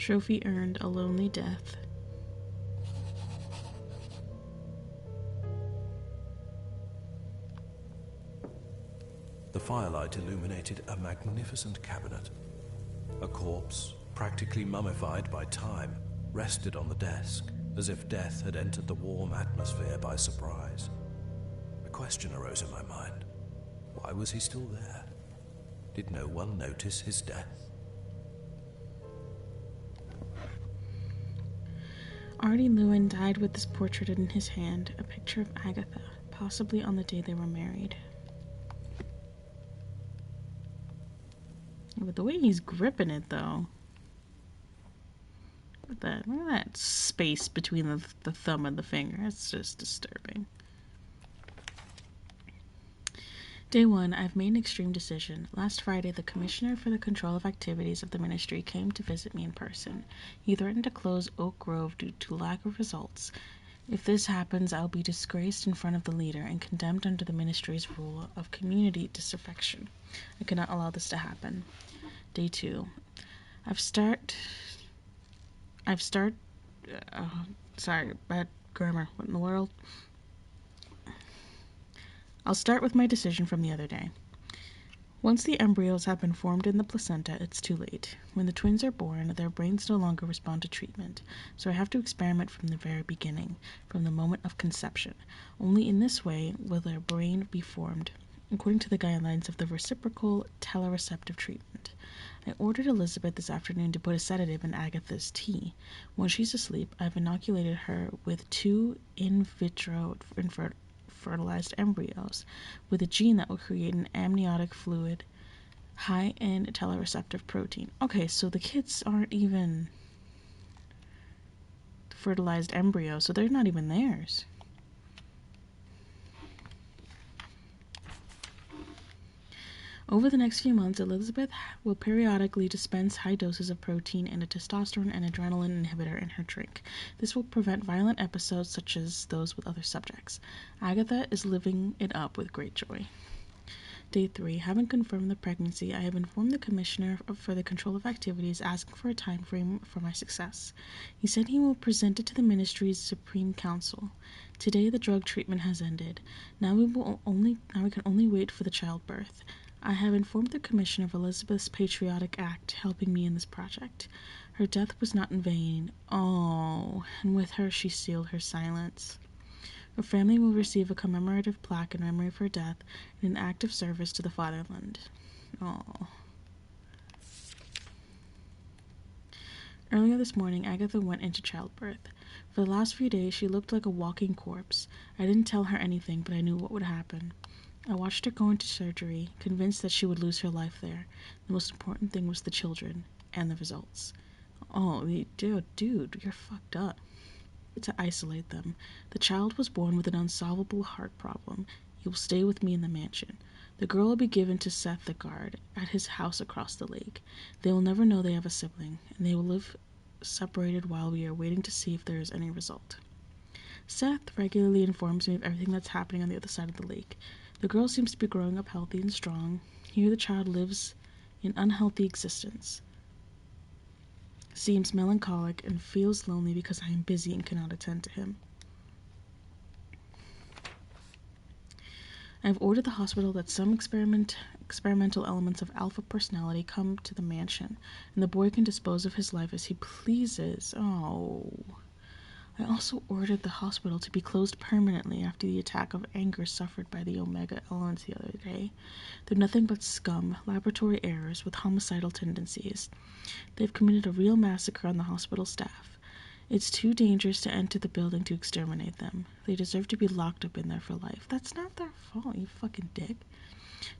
Trophy earned, a lonely death. The firelight illuminated a magnificent cabinet. A corpse, practically mummified by time, rested on the desk, as if death had entered the warm atmosphere by surprise. A question arose in my mind. Why was he still there? Did no one notice his death? Artie Lewin died with this portrait in his hand, a picture of Agatha, possibly on the day they were married. But the way he's gripping it, though. Look at that space between the thumb and the finger. That's just disturbing. Day 1, I've made an extreme decision. Last Friday, the Commissioner for the Control of Activities of the Ministry came to visit me in person. He threatened to close Oak Grove due to lack of results. If this happens, I'll be disgraced in front of the leader and condemned under the Ministry's rule of community disaffection. I cannot allow this to happen. Day 2. Sorry, bad grammar. What in the world? I'll start with my decision from the other day. Once the embryos have been formed in the placenta, it's too late. When the twins are born, their brains no longer respond to treatment, so I have to experiment from the very beginning, from the moment of conception. Only in this way will their brain be formed, according to the guidelines of the reciprocal telereceptive treatment. I ordered Elizabeth this afternoon to put a sedative in Agatha's tea. When she's asleep, I've inoculated her with 2 in vitro fertilized embryos with a gene that will create an amniotic fluid high in telereceptive protein. Okay, so the kids aren't even fertilized embryos, so they're not even theirs. Over the next few months, Elizabeth will periodically dispense high doses of protein and a testosterone and adrenaline inhibitor in her drink. This will prevent violent episodes such as those with other subjects. Agatha is living it up with great joy. Day 3. Having confirmed the pregnancy, I have informed the Commissioner for the Control of Activities asking for a time frame for my success. He said he will present it to the Ministry's Supreme Council. Today, the drug treatment has ended. Now we can only wait for the childbirth. I have informed the Commissioner of Elizabeth's patriotic act helping me in this project. Her death was not in vain. Oh, and with her she sealed her silence. Her family will receive a commemorative plaque in memory of her death and an act of service to the fatherland. Oh. Earlier this morning, Agatha went into childbirth. For the last few days, she looked like a walking corpse. I didn't tell her anything, but I knew what would happen. I watched her go into surgery, convinced that she would lose her life there. The most important thing was the children and the results. Oh, dude, you're fucked up. To isolate them. The child was born with an unsolvable heart problem. He will stay with me in the mansion. The girl will be given to Seth the guard at his house across the lake. They will never know they have a sibling, and they will live separated while we are waiting to see if there is any result. Seth regularly informs me of everything that's happening on the other side of the lake. The girl seems to be growing up healthy and strong. Here the child lives an unhealthy existence. Seems melancholic and feels lonely because I am busy and cannot attend to him. I have ordered the hospital that some experimental elements of alpha personality come to the mansion, and the boy can dispose of his life as he pleases. Oh. I also ordered the hospital to be closed permanently after the attack of anger suffered by the Omega elements the other day. They're nothing but scum, laboratory errors with homicidal tendencies. They've committed a real massacre on the hospital staff. It's too dangerous to enter the building to exterminate them. They deserve to be locked up in there for life. That's not their fault, you fucking dick.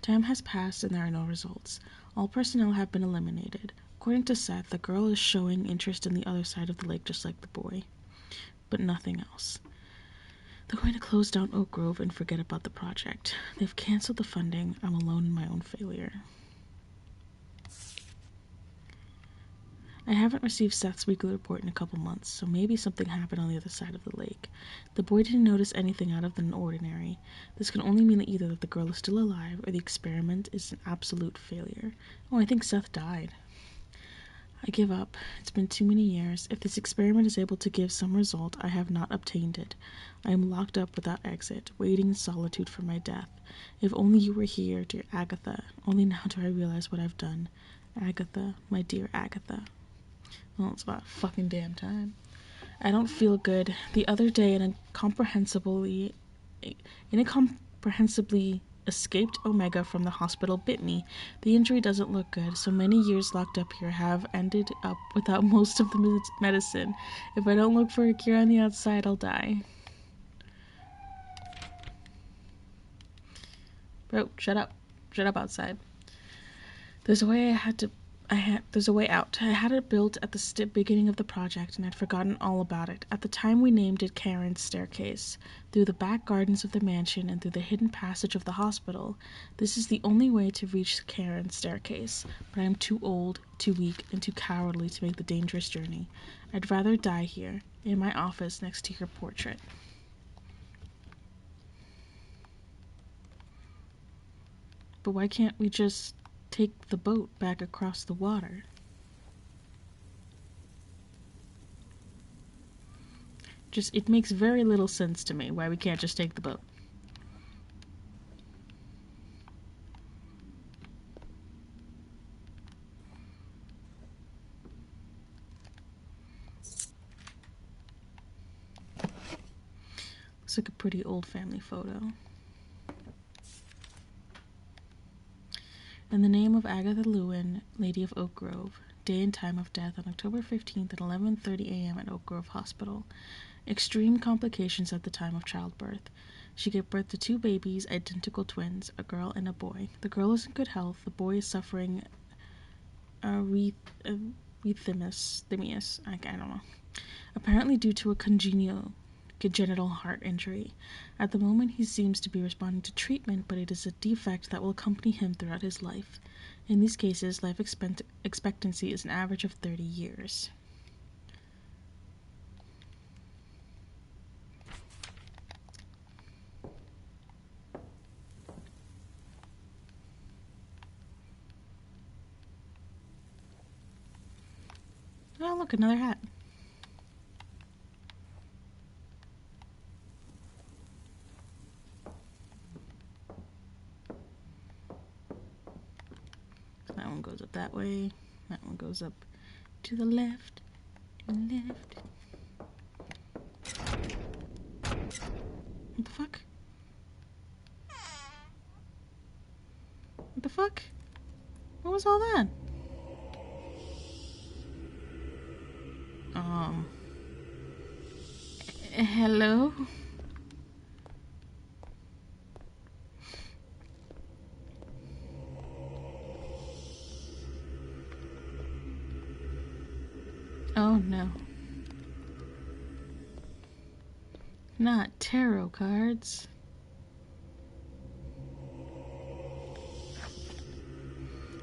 Time has passed and there are no results. All personnel have been eliminated. According to Seth, the girl is showing interest in the other side of the lake just like the boy. But nothing else. They're going to close down Oak Grove and forget about the project. They've canceled the funding. I'm alone in my own failure. I haven't received Seth's weekly report in a couple months, so maybe something happened on the other side of the lake. The boy didn't notice anything out of the ordinary. This can only mean either that the girl is still alive or the experiment is an absolute failure. Oh, I think Seth died. I give up. It's been too many years. If this experiment is able to give some result, I have not obtained it. I am locked up without exit, waiting in solitude for my death. If only you were here, dear Agatha. Only now do I realize what I've done. Agatha, my dear Agatha. Well, it's about fucking damn time. I don't feel good. The other day, an incomprehensibly escaped Omega from the hospital bit me. The injury doesn't look good. So many years locked up here have ended up without most of the medicine. If I don't look for a cure on the outside, I'll die. Bro, shut up. Shut up outside. There's a way there's a way out. I had it built at the beginning of the project, and I'd forgotten all about it. At the time, we named it Charon's Staircase. Through the back gardens of the mansion and through the hidden passage of the hospital. This is the only way to reach Charon's Staircase, but I am too old, too weak, and too cowardly to make the dangerous journey. I'd rather die here, in my office next to your portrait. But why can't we just take the boat back across the water? It makes very little sense to me why we can't just take the boat. Looks like a pretty old family photo. In the name of Agatha Lewin, Lady of Oak Grove, day and time of death on October 15th at 11:30 a.m. at Oak Grove Hospital. Extreme complications at the time of childbirth. She gave birth to 2 babies, identical twins, a girl and a boy. The girl is in good health. The boy is suffering arrhythmias. I don't know. Apparently due to a congenital heart injury. At the moment, he seems to be responding to treatment, but it is a defect that will accompany him throughout his life. In these cases, life expectancy is an average of 30 years. Oh, look, another hat. That one goes up that way. That one goes up to the left. To the left. What the fuck? What the fuck? What was all that? Hello? Oh no. Not tarot cards.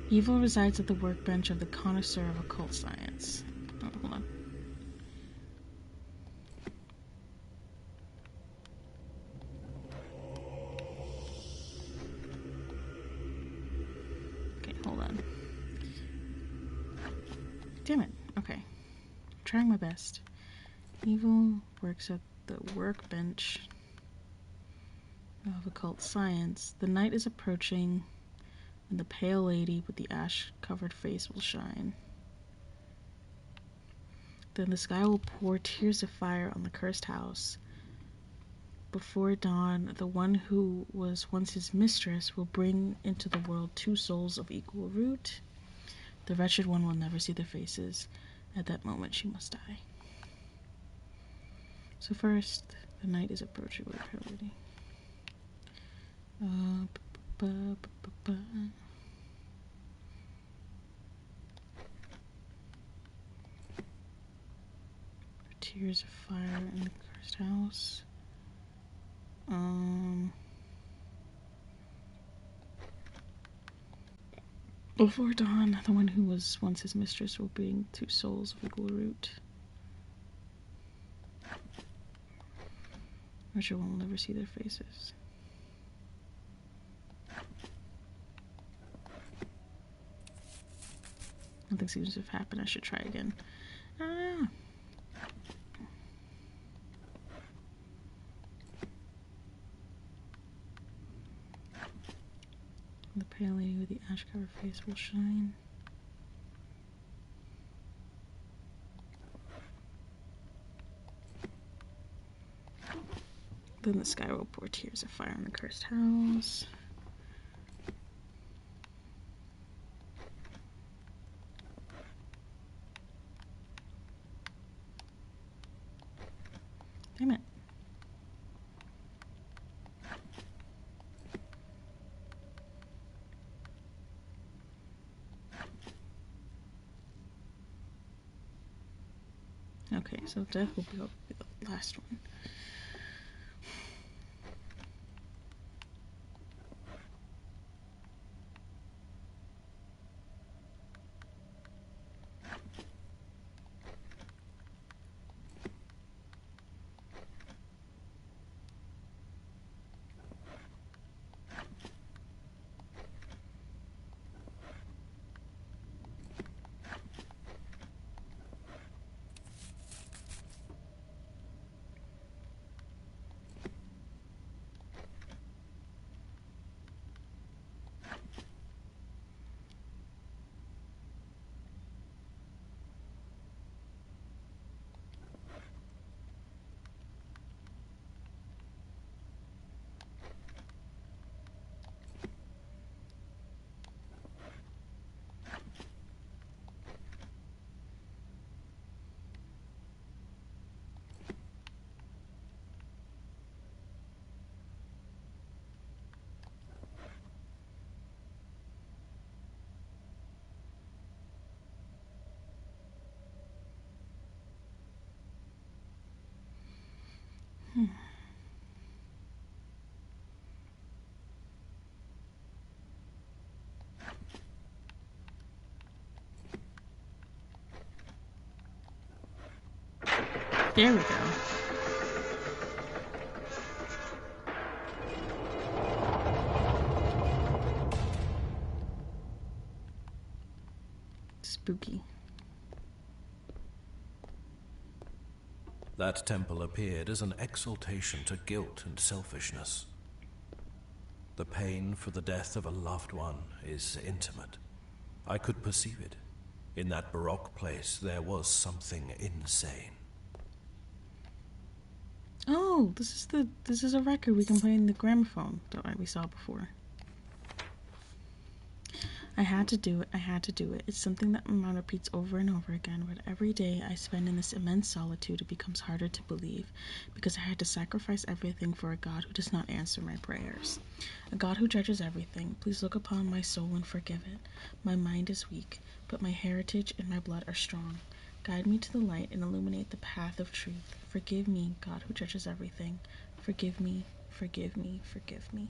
Evil resides at the workbench of the connoisseur of occult science. Oh, hold on. Okay, hold on. Damn it. Okay. I'm trying my best. Evil works at the workbench of occult science. The night is approaching, and the pale lady with the ash-covered face will shine. Then the sky will pour tears of fire on the cursed house. Before dawn, the one who was once his mistress will bring into the world 2 souls of equal root. The wretched one will never see their faces. At that moment, she must die. So first, the night is approaching with her lady. Tears of fire in the cursed house. Before dawn, the one who was once his mistress will bring 2 souls of equal root. Wretched one will never see their faces. Nothing seems to have happened. I should try again. Ah. The pale lady with the ash-covered face will shine. Then the sky will pour tears of fire on the cursed house. Damn it. Okay, so death will be the last one. There we go. Spooky. That temple appeared as an exaltation to guilt and selfishness. The pain for the death of a loved one is intimate. I could perceive it. In that Baroque place, there was something insane. Oh, this is a record we can play in the gramophone that we saw before. I had to do it. I had to do it. It's something that my mind repeats over and over again, but every day I spend in this immense solitude, it becomes harder to believe, because I had to sacrifice everything for a God who does not answer my prayers. A God who judges everything. Please look upon my soul and forgive it. My mind is weak, but my heritage and my blood are strong. Guide me to the light and illuminate the path of truth. Forgive me, God who judges everything. Forgive me, forgive me, forgive me.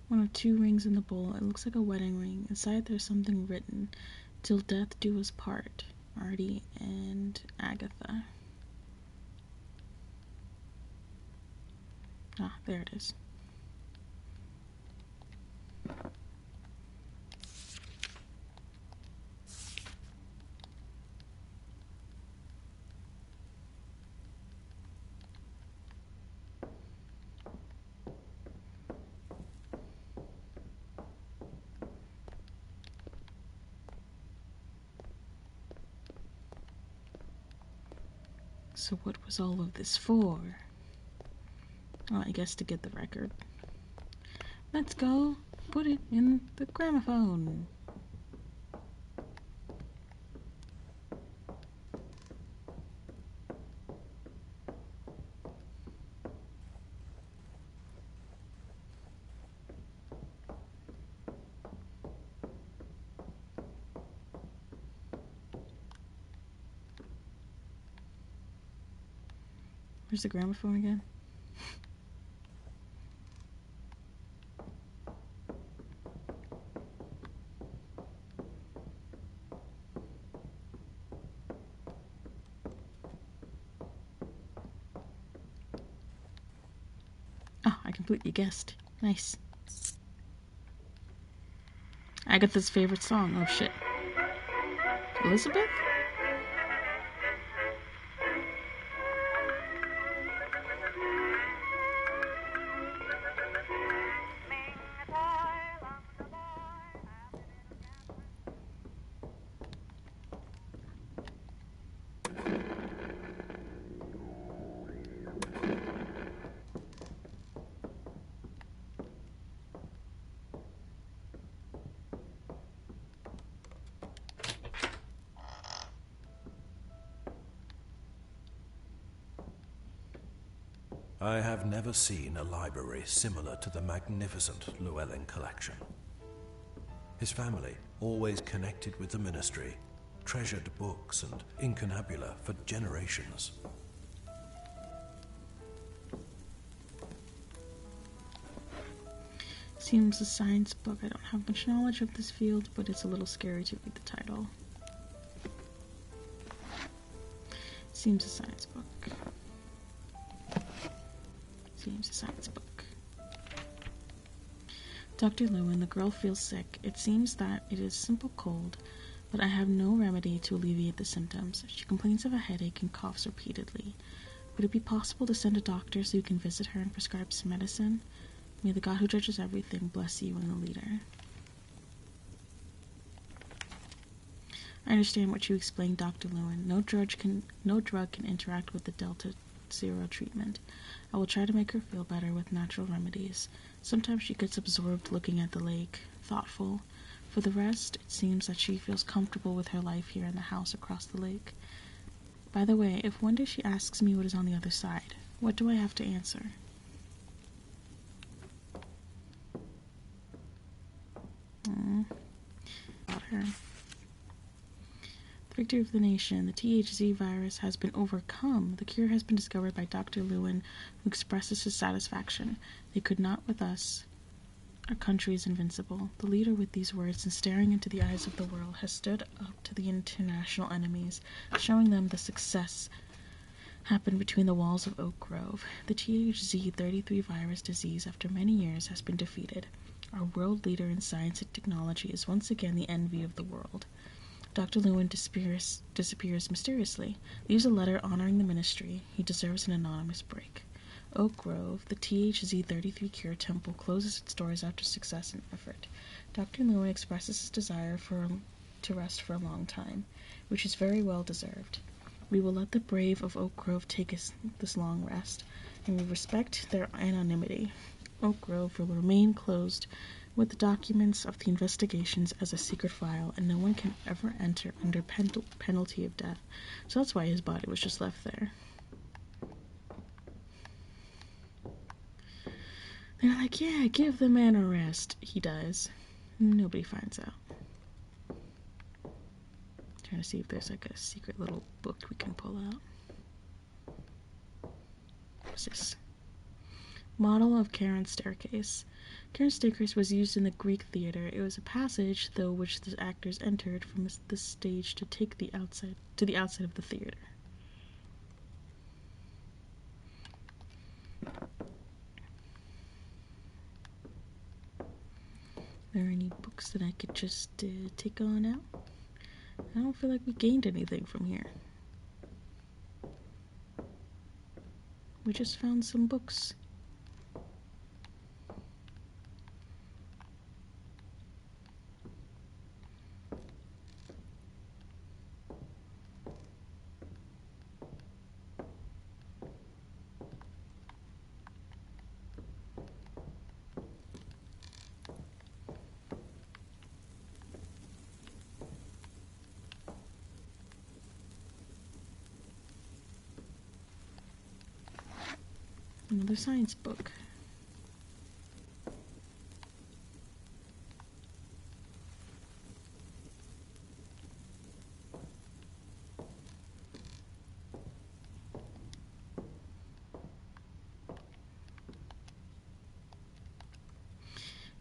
One of two rings in the bowl. It looks like a wedding ring. Inside there's something written. Till death do us part. Artie and Agatha. Ah, there it is. So what was all of this for? Well, I guess to get the record. Let's go put it in the gramophone. Where's the gramophone again? Oh, I completely guessed. Nice. Agatha's favorite song. Oh shit. Elizabeth? I have never seen a library similar to the magnificent Llewellyn collection. His family, always connected with the ministry, treasured books and incunabula for generations. Seems a science book. I don't have much knowledge of this field, but it's a little scary to read the title. Seems a science book. Seems a science book. Dr. Llewellyn, the girl feels sick. It seems that it is simple cold, but I have no remedy to alleviate the symptoms. She complains of a headache and coughs repeatedly. Would it be possible to send a doctor so you can visit her and prescribe some medicine? May the God who judges everything bless you and the leader. I understand what you explained, Dr. Llewellyn. No drug can interact with the Delta Zero treatment. I will try to make her feel better with natural remedies. Sometimes she gets absorbed looking at the lake, thoughtful. For the rest, it seems that she feels comfortable with her life here in the house across the lake. By the way, if one day she asks me what is on the other side, what do I have to answer? About her. The victory of the nation. The THZ virus has been overcome. The cure has been discovered by Dr. Llewellyn, who expresses his satisfaction. They could not with us. Our country is invincible. The leader, with these words and staring into the eyes of the world, has stood up to the international enemies, showing them the success happened between the walls of Oak Grove. The THZ-33 virus disease, after many years, has been defeated. Our world leader in science and technology is once again the envy of the world. Dr. Llewellyn disappears mysteriously, leaves a letter honoring the ministry. He deserves an anonymous break. Oak Grove, the THZ-33 Cure Temple, closes its doors after success and effort. Dr. Llewellyn expresses his desire to rest for a long time, which is very well deserved. We will let the brave of Oak Grove take this long rest, and we respect their anonymity. Oak Grove will remain closed with the documents of the investigations as a secret file, and no one can ever enter under penalty of death. So that's why his body was just left there. They're like, yeah, give the man a rest. He dies. Nobody finds out. Trying to see if there's like a secret little book we can pull out. What's this? Model of Charon's staircase. Charon's staircase was used in the Greek theater. It was a passage through which the actors entered from the stage to take the outside of the theater. Are there any books that I could just take on out? I don't feel like we gained anything from here. We just found some books. Another science book.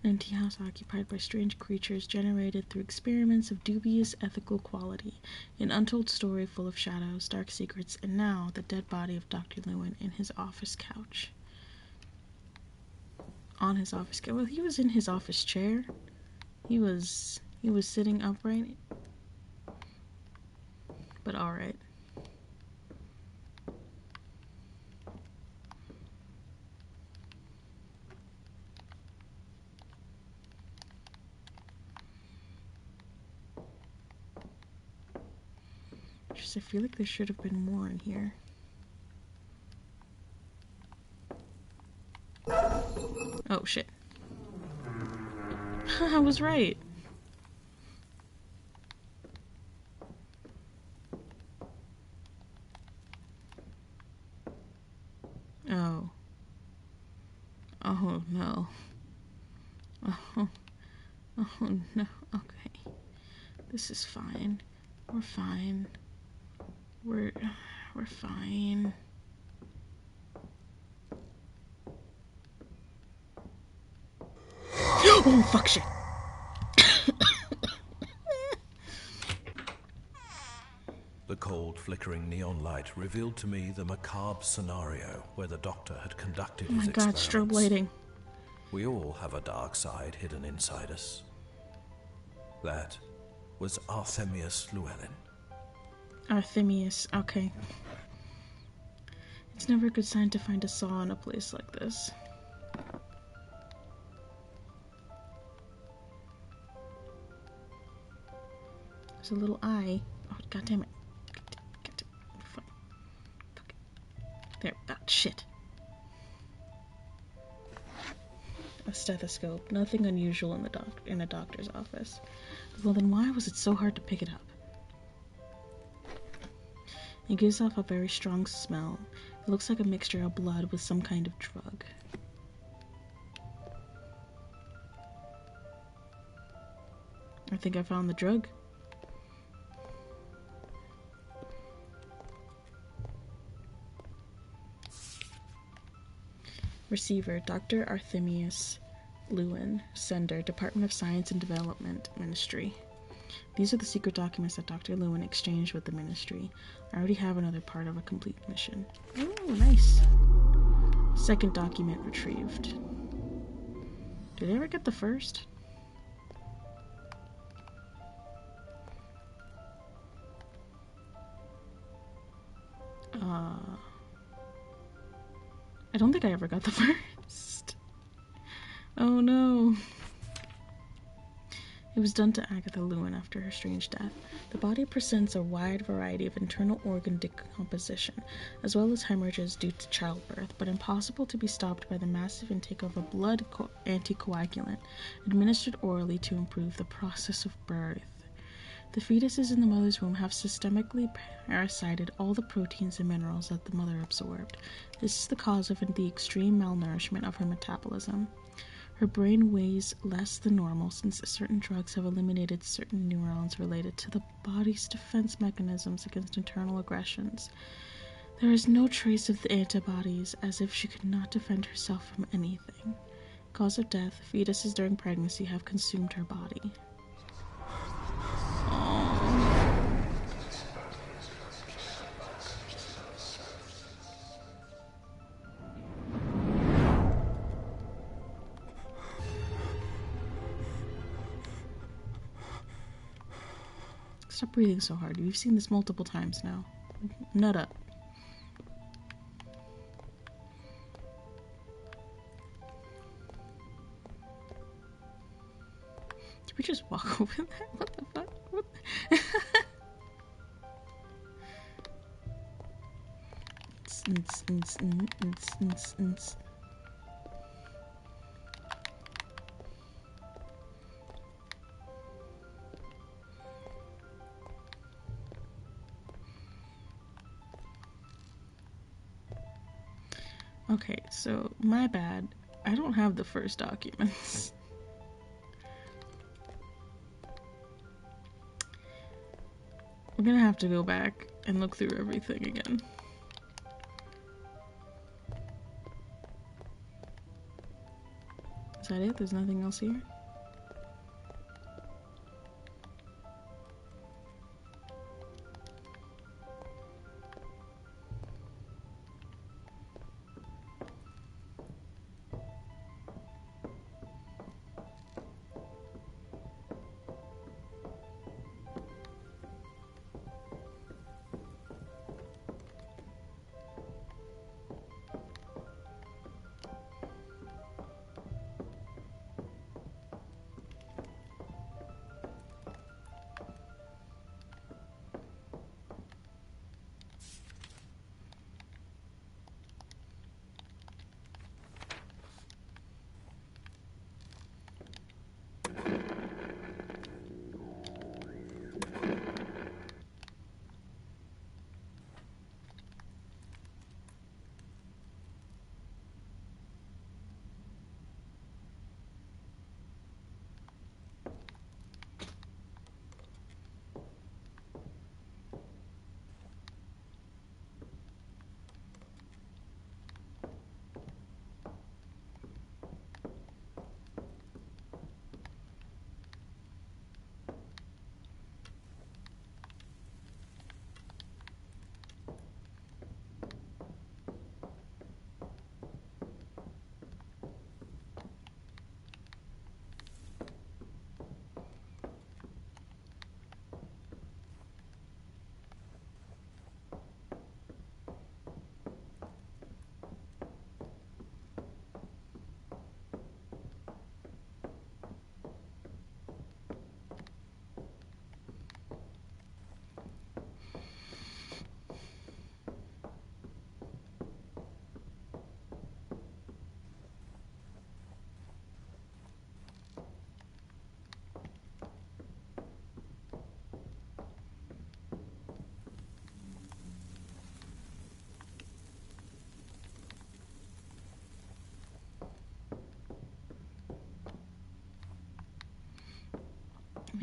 An empty house occupied by strange creatures generated through experiments of dubious ethical quality. An untold story full of shadows, dark secrets, and now the dead body of Dr. Llewellyn in his office couch. on his office. Well, he was in his office chair. He was sitting upright. But all right. Just I feel like there should have been more in here. Oh shit. I was right. Oh. Oh no. Oh. Oh no. Okay. This is fine. We're fine. We're fine. Oh fuck shit. The cold, flickering neon light revealed to me the macabre scenario where the doctor had conducted his experiments. Oh my god, strobe lighting. We all have a dark side hidden inside us. That was Artemius Llewellyn. Artemius, okay. It's never a good sign to find a saw in a place like this. There's a little eye. Oh, god damn it. Fuck. There. Ah, shit. A stethoscope. Nothing unusual in a doctor's office. Well, then why was it so hard to pick it up? It gives off a very strong smell. It looks like a mixture of blood with some kind of drug. I think I found the drug. Receiver, Dr. Artemius Llewellyn. Sender, Department of Science and Development, Ministry. These are the secret documents that Dr. Llewellyn exchanged with the Ministry. I already have another part of a complete mission. Oh, nice. Second document retrieved. Did I ever get the first? I don't think I ever got the first. Oh no. It was done to Agatha Llewellyn after her strange death. The body presents a wide variety of internal organ decomposition, as well as hemorrhages due to childbirth, but impossible to be stopped by the massive intake of a blood anticoagulant administered orally to improve the process of birth. The fetuses in the mother's womb have systemically parasited all the proteins and minerals that the mother absorbed. This is the cause of the extreme malnourishment of her metabolism. Her brain weighs less than normal since certain drugs have eliminated certain neurons related to the body's defense mechanisms against internal aggressions. There is no trace of the antibodies, as if she could not defend herself from anything. Cause of death, fetuses during pregnancy have consumed her body. Stop breathing so hard. We've seen this multiple times now. Nut up. Did we just walk over that? What the fuck? What the Okay, so my bad. I don't have the first documents. We're gonna have to go back and look through everything again. Is that it? There's nothing else here?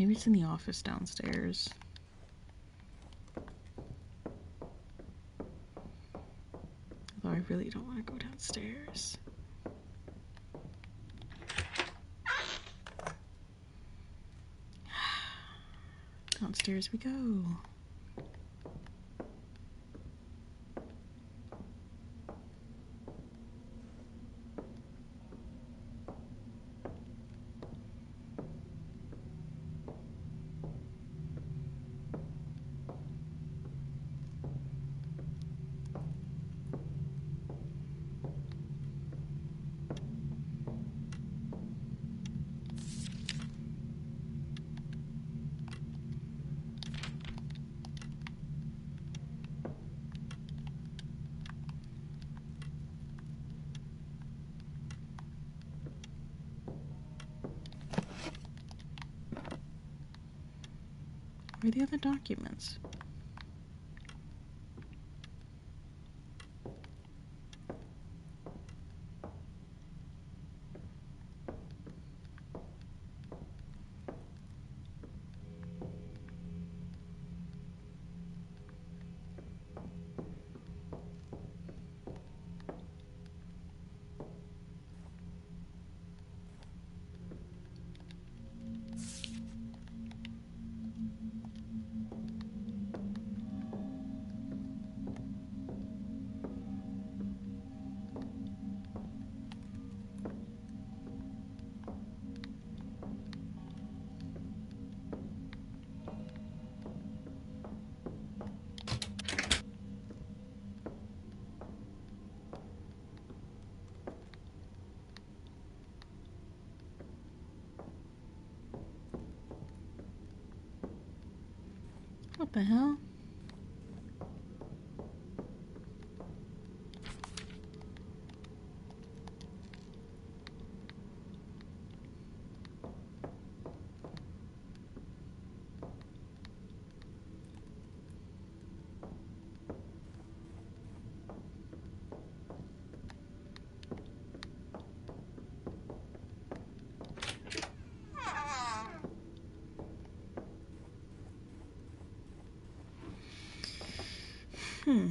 Maybe it's in the office downstairs. Although I really don't want to go downstairs. Downstairs we go. Where are the other documents? What the hell? Hmm.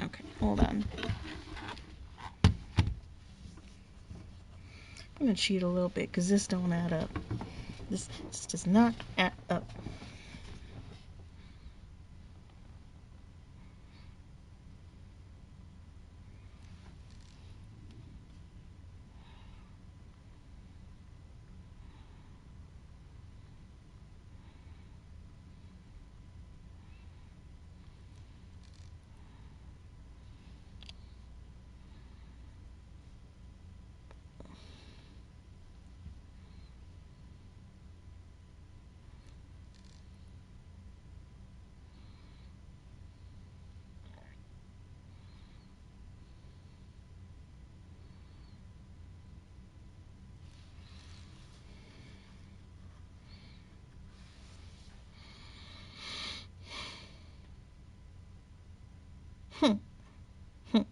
Okay, hold on. I'm gonna cheat a little bit because this don't add up. This does not add up. Hmm. Hmm.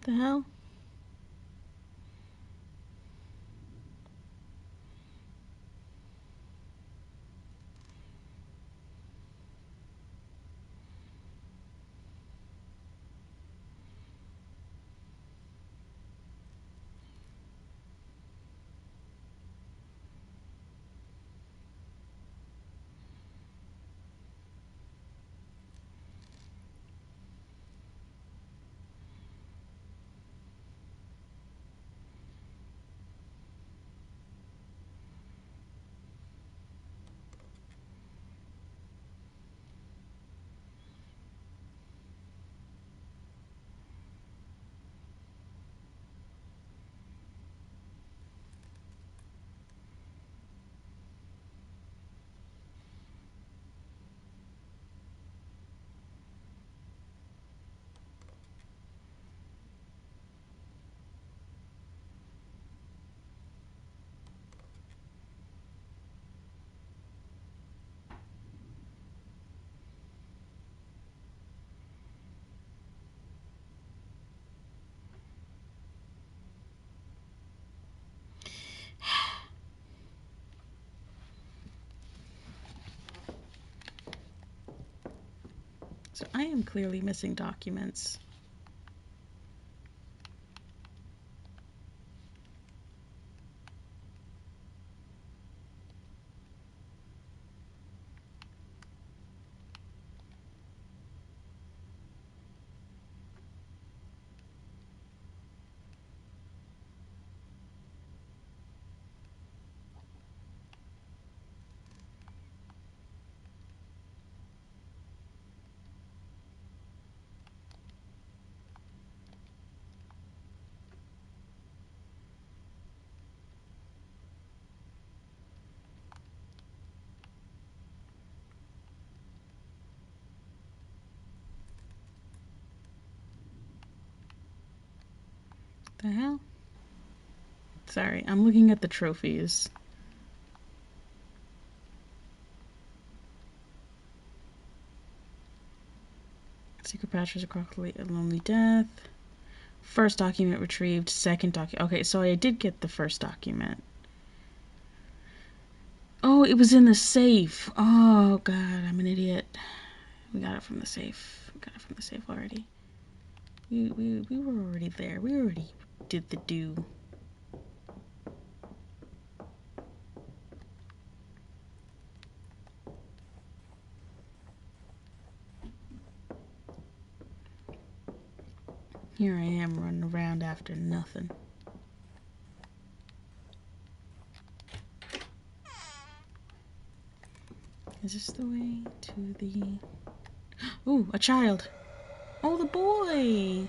The hell? So I am clearly missing documents. The hell? Sorry, I'm looking at the trophies. Secret Patches across a lonely death. First document retrieved. Second document. Okay, so I did get the first document. Oh, it was in the safe. Oh, God, I'm an idiot. We got it from the safe. We got it from the safe already. We were already there. We already did the do. Here I am running around after nothing. Is this the way to the... Ooh, a child. Oh, the boy.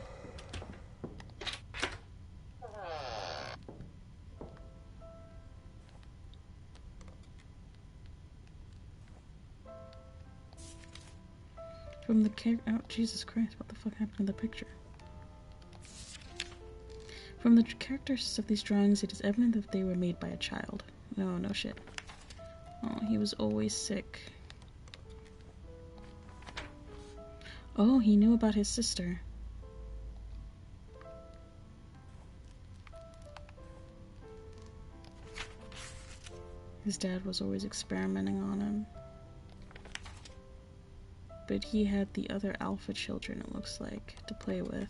From the oh, Jesus Christ, what the fuck happened to the picture? From the characters of these drawings, it is evident that they were made by a child. No, no shit. Oh, he was always sick. Oh, he knew about his sister. His dad was always experimenting on him. But he had the other alpha children, it looks like, to play with.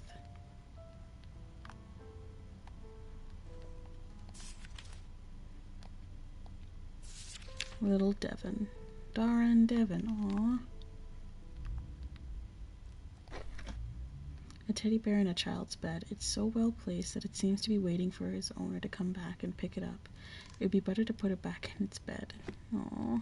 Little Devon. Dara and Devon, aww. A teddy bear in a child's bed. It's so well placed that it seems to be waiting for his owner to come back and pick it up. It would be better to put it back in its bed. Aww.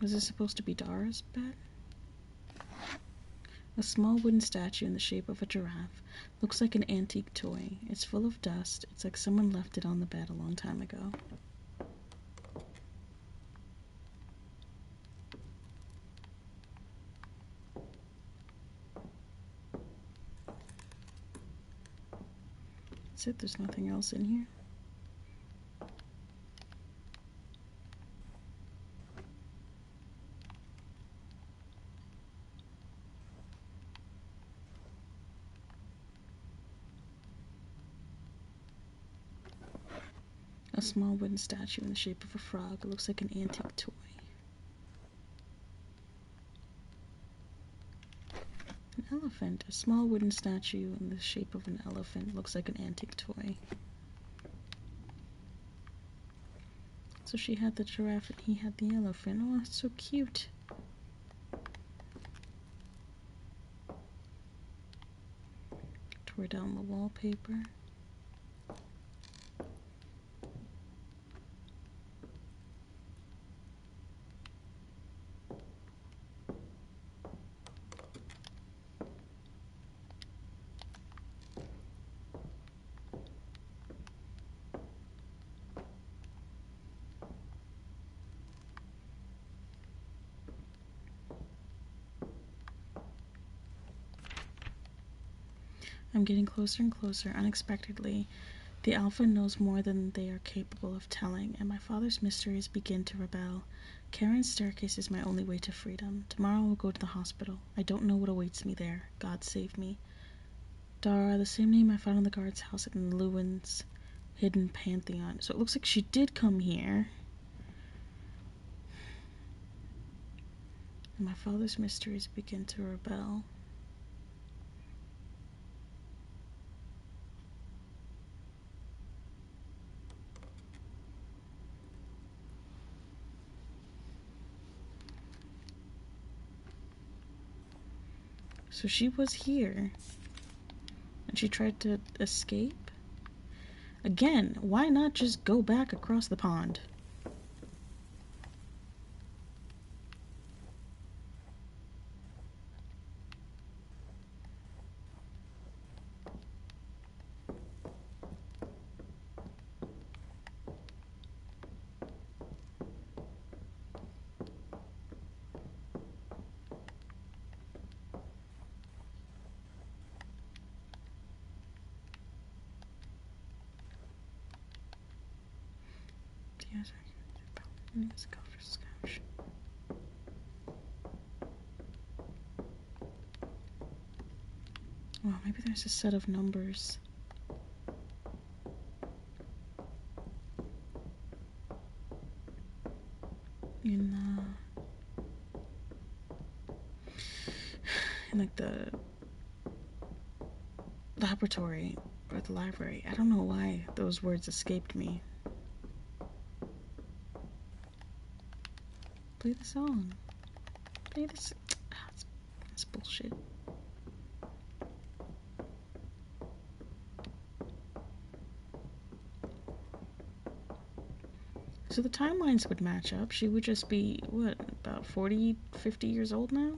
Was this supposed to be Dara's bed? A small wooden statue in the shape of a giraffe. Looks like an antique toy. It's full of dust. It's like someone left it on the bed a long time ago. That's it, there's nothing else in here. small wooden statue in the shape of a frog. It looks like an antique toy. An elephant. A small wooden statue in the shape of an elephant. Looks like an antique toy. So she had the giraffe and he had the elephant. Oh, it's so cute. Tore down the wallpaper. I'm getting closer and closer, unexpectedly. The Alpha knows more than they are capable of telling, and my father's mysteries begin to rebel. Charon's staircase is my only way to freedom. Tomorrow I'll go to the hospital. I don't know what awaits me there. God save me. Dara, the same name I found in the guard's house in Lewin's hidden pantheon. So it looks like she did come here. And my father's mysteries begin to rebel. So she was here. And she tried to escape? Again, why not just go back across the pond? Well, maybe there's a set of numbers. In like the laboratory or the library. I don't know why those words escaped me. Play the song. Play this. That's bullshit. So the timelines would match up. She would just be, what, about 40, 50 years old now?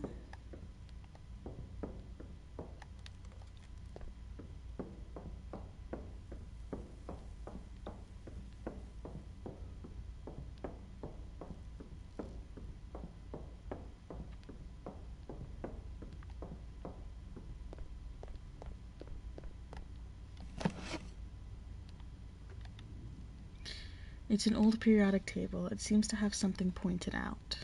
It's an old periodic table. It seems to have something pointed out.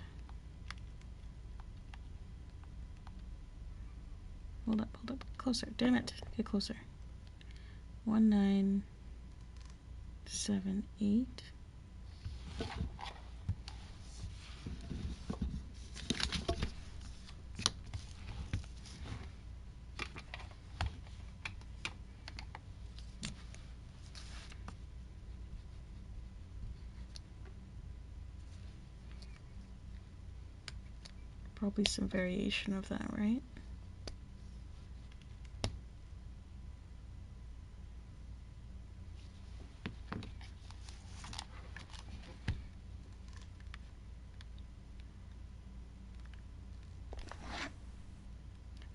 Hold up. Closer. Damn it. Get closer. 1978. Probably some variation of that, right?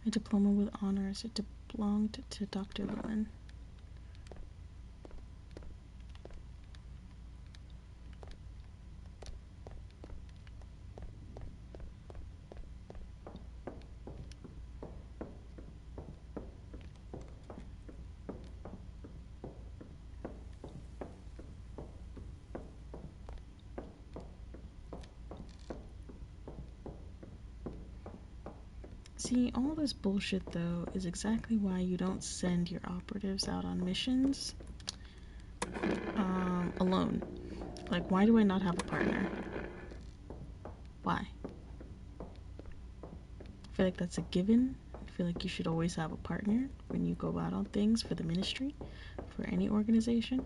A diploma with honors. It belonged to Dr. Lewin. See, all this bullshit, though, is exactly why you don't send your operatives out on missions alone. Like, why do I not have a partner? Why? I feel like that's a given. I feel like you should always have a partner when you go out on things for the ministry, for any organization.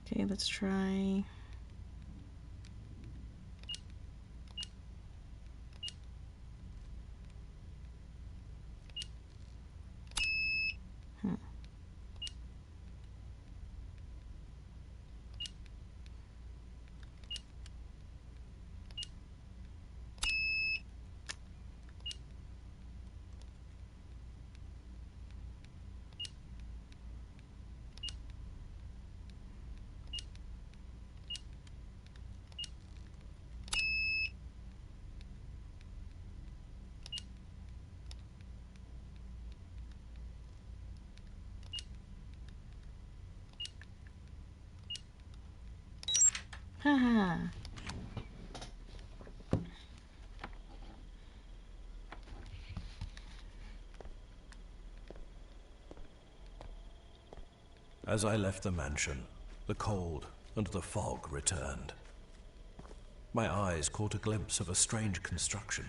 Okay, let's try. Haha. As I left the mansion, the cold and the fog returned. My eyes caught a glimpse of a strange construction.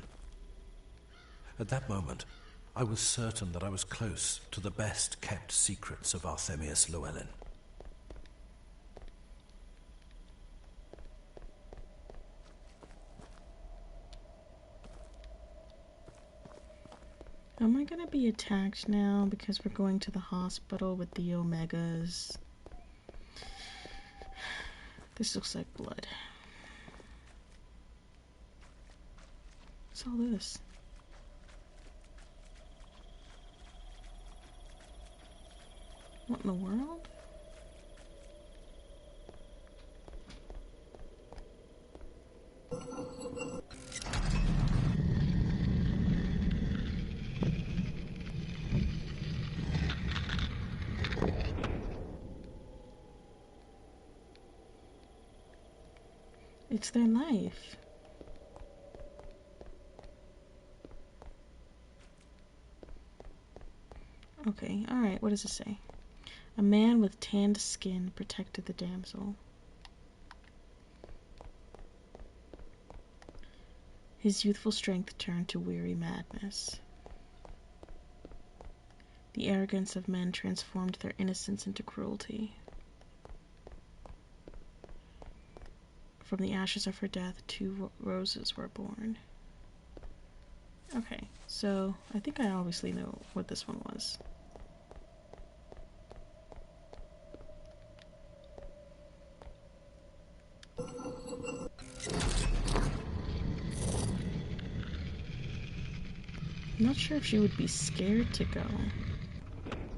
At that moment, I was certain that I was close to the best-kept secrets of Arthemius Llewellyn. Am I gonna be attacked now because we're going to the hospital with the Omegas? This looks like blood. What's all this? What in the world? It's their life. Okay, alright, what does it say? A man with tanned skin protected the damsel. His youthful strength turned to weary madness. The arrogance of men transformed their innocence into cruelty. From the ashes of her death, 2 roses were born. Okay, so I think I obviously know what this one was. I'm not sure if she would be scared to go,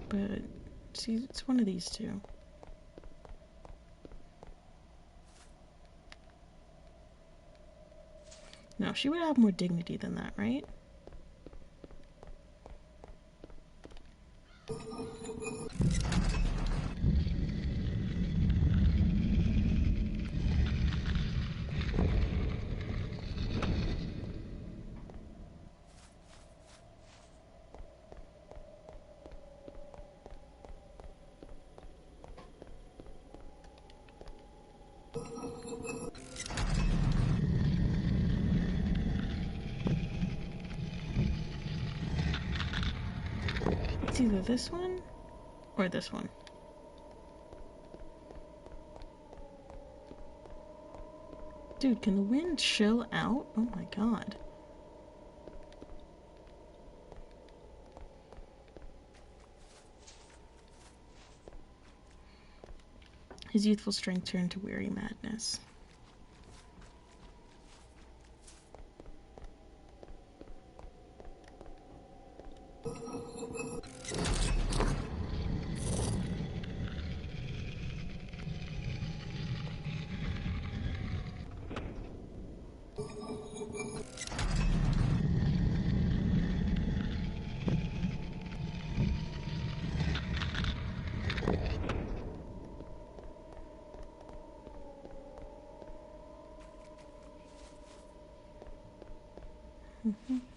but see, it's one of these two. No, she would have more dignity than that, right? It's either this one or this one. Dude, can the wind chill out? Oh my god. His youthful strength turned to weary madness.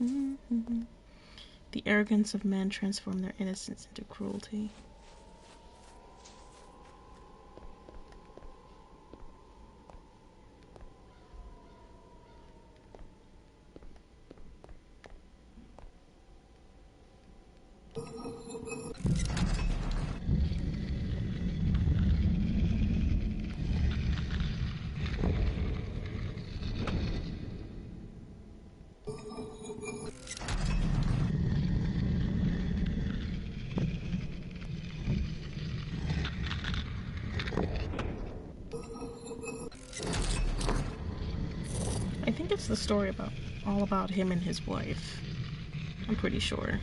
The arrogance of men transform their innocence into cruelty. I think it's the story all about him and his wife. I'm pretty sure.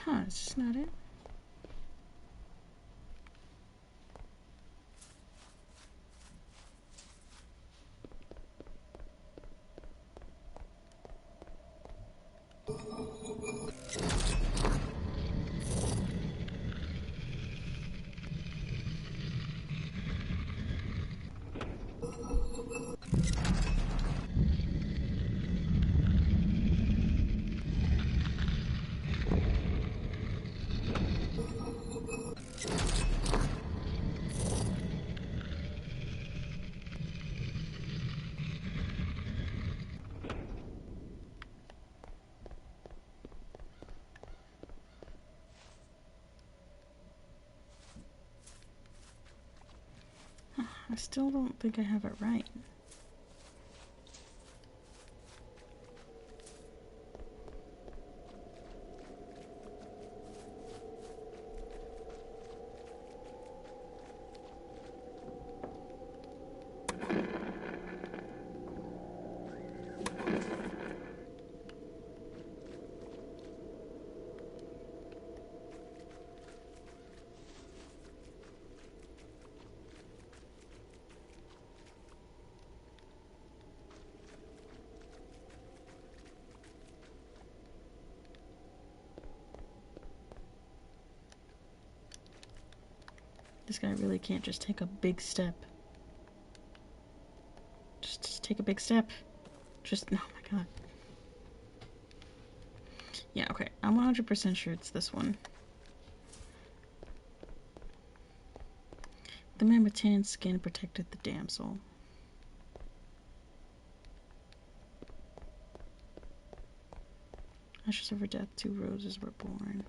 Huh, is this not it? I still don't think I have it right. This guy really can't just take a big step. Just take a big step. Just, oh my god. Yeah, okay. I'm 100% sure it's this one. The man with tan skin protected the damsel. Ashes of her death, 2 roses were born.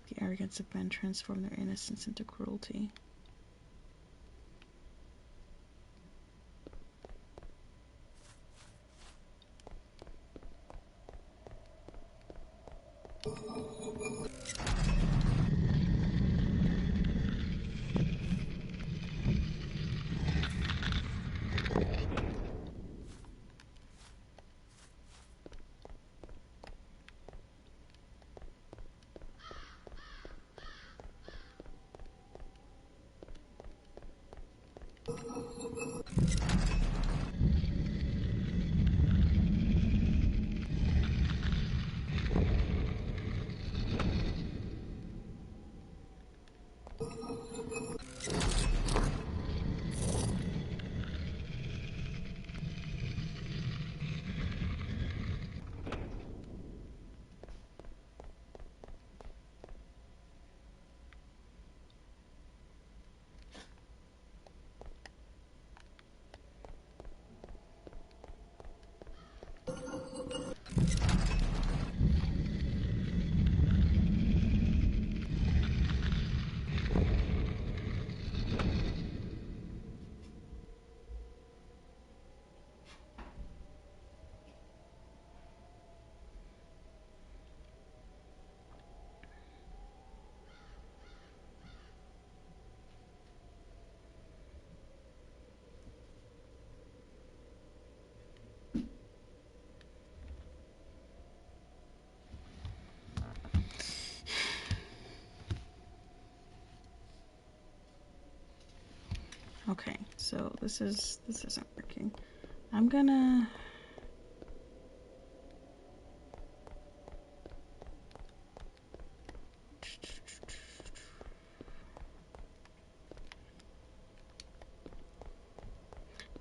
The arrogance of men transformed their innocence into cruelty. So this isn't working. I'm gonna...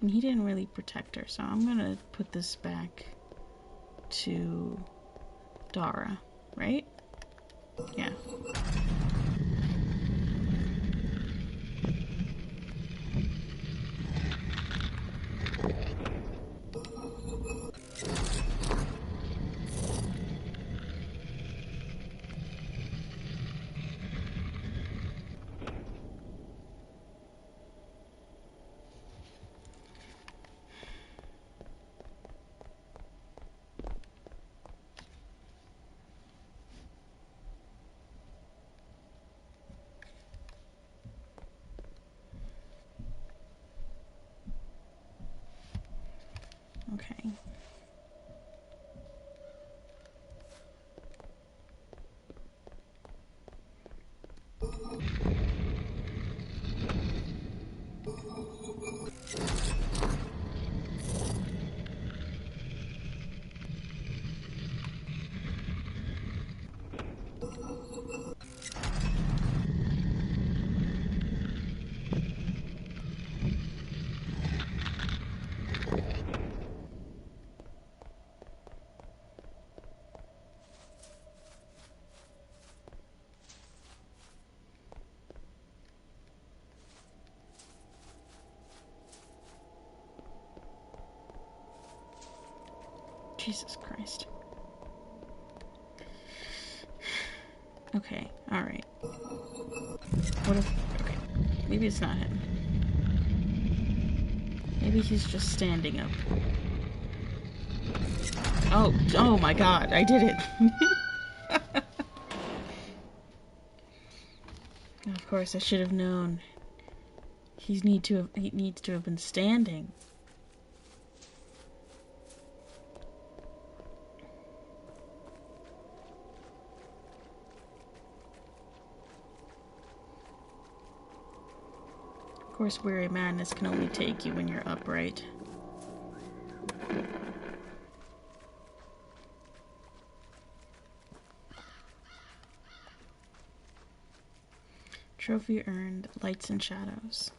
And he didn't really protect her, so I'm gonna put this back to Dara, right? Yeah. Okay. Jesus Christ. Okay, alright. What if... Okay, maybe it's not him. Maybe he's just standing up. Oh my god, I did it! Of course, I should have known. He needs to have been standing. Of course, weary madness can only take you when you're upright. Trophy earned, Lights and Shadows.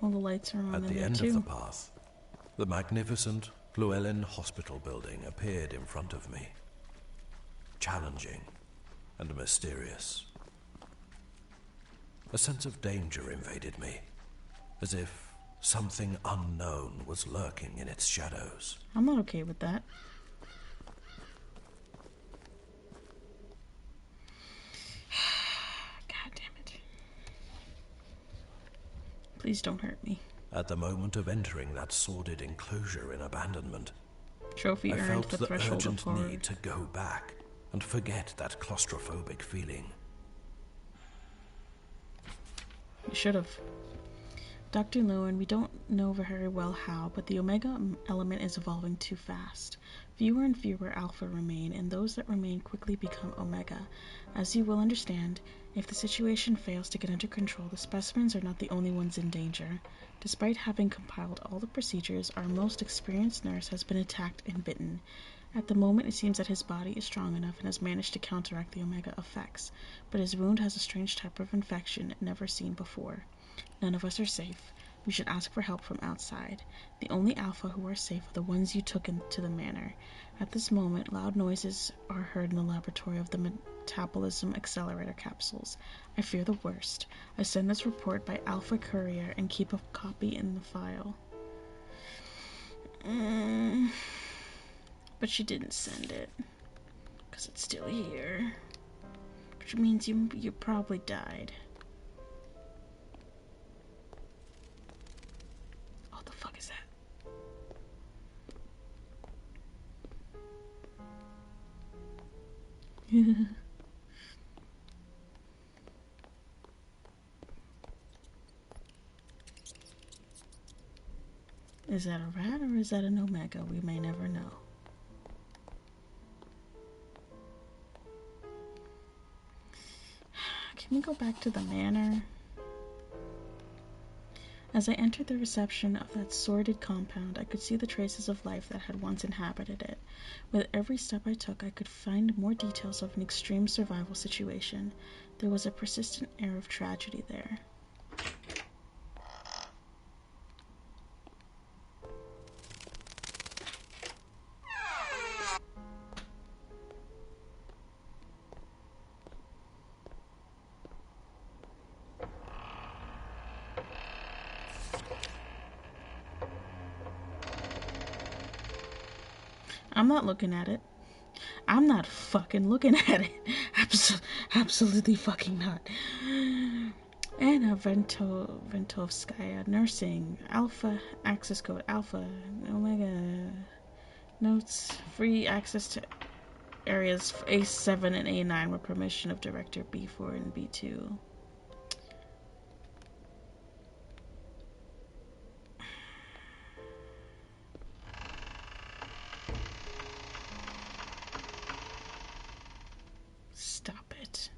All the lights are on At in the there end too. of the path, the magnificent Llewellyn Hospital building appeared in front of me. Challenging and mysterious. A sense of danger invaded me, as if something unknown was lurking in its shadows. I'm not okay with that. God damn it. Please don't hurt me. At the moment of entering that sordid enclosure in abandonment, Trophy I earned, felt the the threshold of urgent horror. need to go back and forget that claustrophobic feeling. You should have. Dr. Lewin, we don't know very well how, but the Omega element is evolving too fast. Fewer and fewer Alpha remain, and those that remain quickly become Omega. As you will understand, if the situation fails to get under control, the specimens are not the only ones in danger. Despite having compiled all the procedures, our most experienced nurse has been attacked and bitten. At the moment, it seems that his body is strong enough and has managed to counteract the Omega effects, but his wound has a strange type of infection never seen before. None of us are safe. We should ask for help from outside. The only Alpha who are safe are the ones you took into the manor. At this moment, loud noises are heard in the laboratory of the metabolism accelerator capsules. I fear the worst. I send this report by Alpha Courier and keep a copy in the file. But she didn't send it. Because it's still here. Which means you probably died. What the fuck is that? Is that a rat or is that an omega? We may never know. Can we go back to the manor? As I entered the reception of that sordid compound, I could see the traces of life that had once inhabited it. With every step I took, I could find more details of an extreme survival situation. There was a persistent air of tragedy there. I'm not looking at it. I'm not fucking looking at it. Absolutely fucking not. Anna Ventovskaya, nursing, Alpha, access code, Alpha, Omega, notes, free access to areas A7 and A9 with permission of Director B4 and B2. Stop it.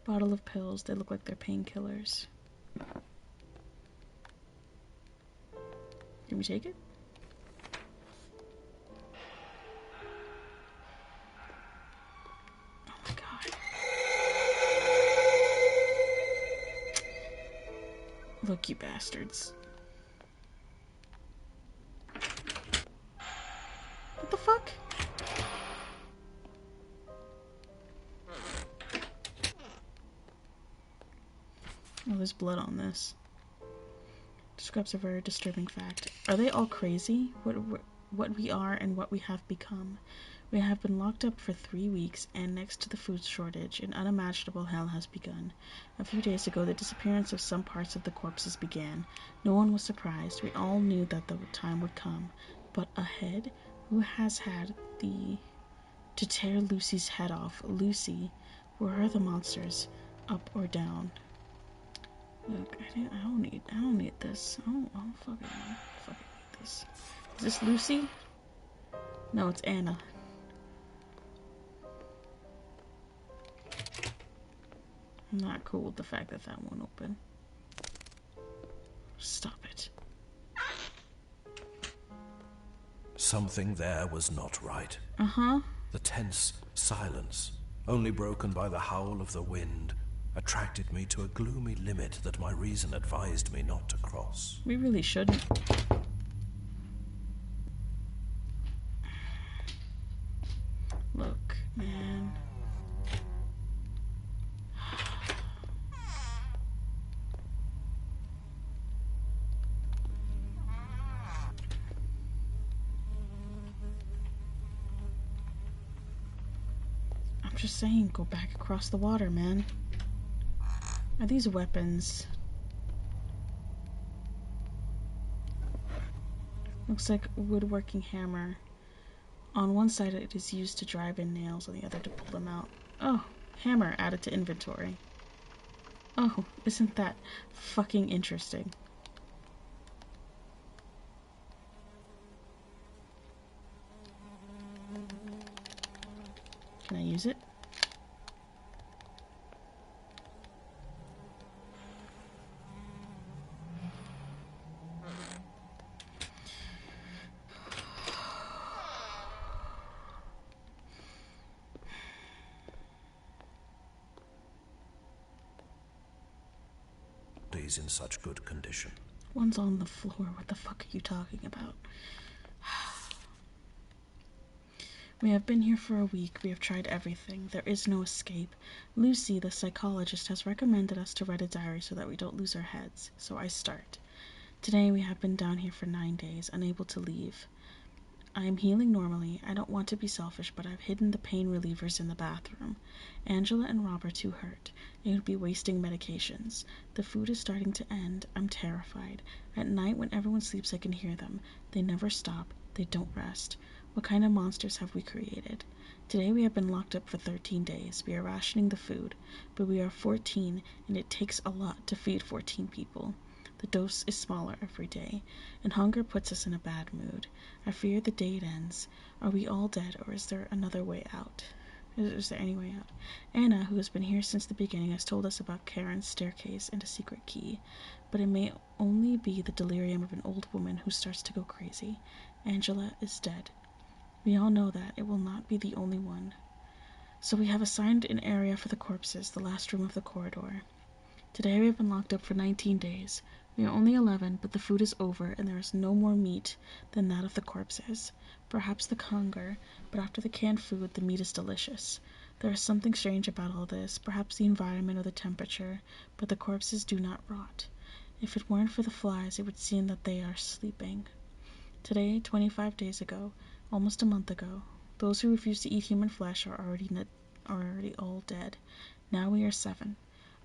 Bottle of pills. They look like they're painkillers. Can we take it? Oh my god. Look, you bastards. What the fuck? Oh, there's blood on this. Describes a very disturbing fact. Are they all crazy? What we are and what we have become. We have been locked up for 3 weeks, and next to the food shortage, an unimaginable hell has begun. A few days ago, the disappearance of some parts of the corpses began. No one was surprised. We all knew that the time would come. But ahead, who has had to tear Lucy's head off? Lucy, where are the monsters? Up or down? Look, I don't need this. I don't fucking need this. Is this Lucy? No, it's Anna. I'm not cool with the fact that that won't open. Stop it. Something there was not right. Uh-huh. The tense silence, only broken by the howl of the wind, attracted me to a gloomy limit that my reason advised me not to cross. We really shouldn't. Look, man. I'm just saying, go back across the water, man. Are these weapons? Looks like a woodworking hammer. On one side it is used to drive in nails, on the other to pull them out. Oh, hammer added to inventory. Oh, isn't that fucking interesting? Can I use it? In such good condition. One's on the floor. What the fuck are you talking about? We have been here for a week. We have tried everything. There is no escape. Lucy, the psychologist, has recommended us to write a diary so that we don't lose our heads. So I start. Today we have been down here for 9 days, unable to leave. I am healing normally. I don't want to be selfish, but I've hidden the pain relievers in the bathroom. Angela and Rob are too hurt. They would be wasting medications. The food is starting to end. I'm terrified. At night, when everyone sleeps, I can hear them. They never stop. They don't rest. What kind of monsters have we created? Today we have been locked up for 13 days. We are rationing the food, but we are 14, and it takes a lot to feed 14 people. The dose is smaller every day, and hunger puts us in a bad mood. I fear the day it ends. Are we all dead, or is there another way out? Is there any way out? Anna, who has been here since the beginning, has told us about Charon's staircase and a secret key, but it may only be the delirium of an old woman who starts to go crazy. Angela is dead. We all know that. It will not be the only one. So we have assigned an area for the corpses, the last room of the corridor. Today we have been locked up for 19 days. We are only 11, but the food is over, and there is no more meat than that of the corpses. Perhaps the hunger, but after the canned food, the meat is delicious. There is something strange about all this, perhaps the environment or the temperature, but the corpses do not rot. If it weren't for the flies, it would seem that they are sleeping. Today, 25 days ago, almost a month ago, those who refused to eat human flesh are already all dead. Now we are 7.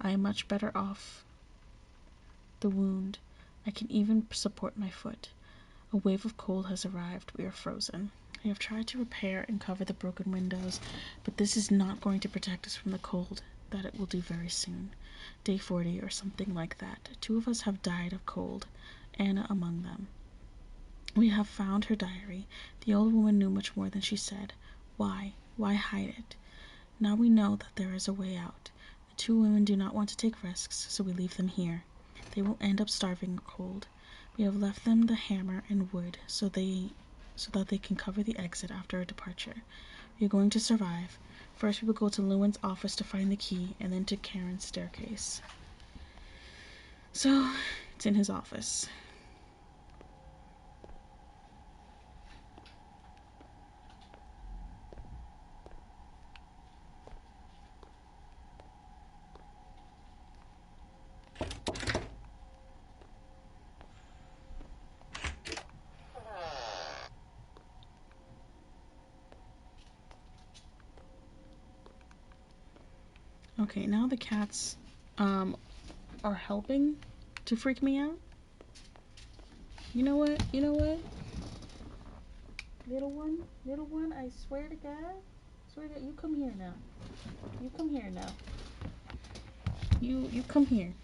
I am much better off. The wound. I can even support my foot. A wave of cold has arrived. We are frozen. I have tried to repair and cover the broken windows, but this is not going to protect us from the cold that it will do very soon. Day 40 or something like that. 2 of us have died of cold, Anna among them. We have found her diary. The old woman knew much more than she said. Why? Why hide it? Now we know that there is a way out. The 2 women do not want to take risks, so we leave them here. They will end up starving or cold. We have left them the hammer and wood so that they can cover the exit after our departure. We are going to survive. First we will go to Lewin's office to find the key, and then to Charon's staircase. So, it's in his office. Okay, now the cats are helping to freak me out. You know what? Little one, I swear to God, you come here now. You come here now. You come here.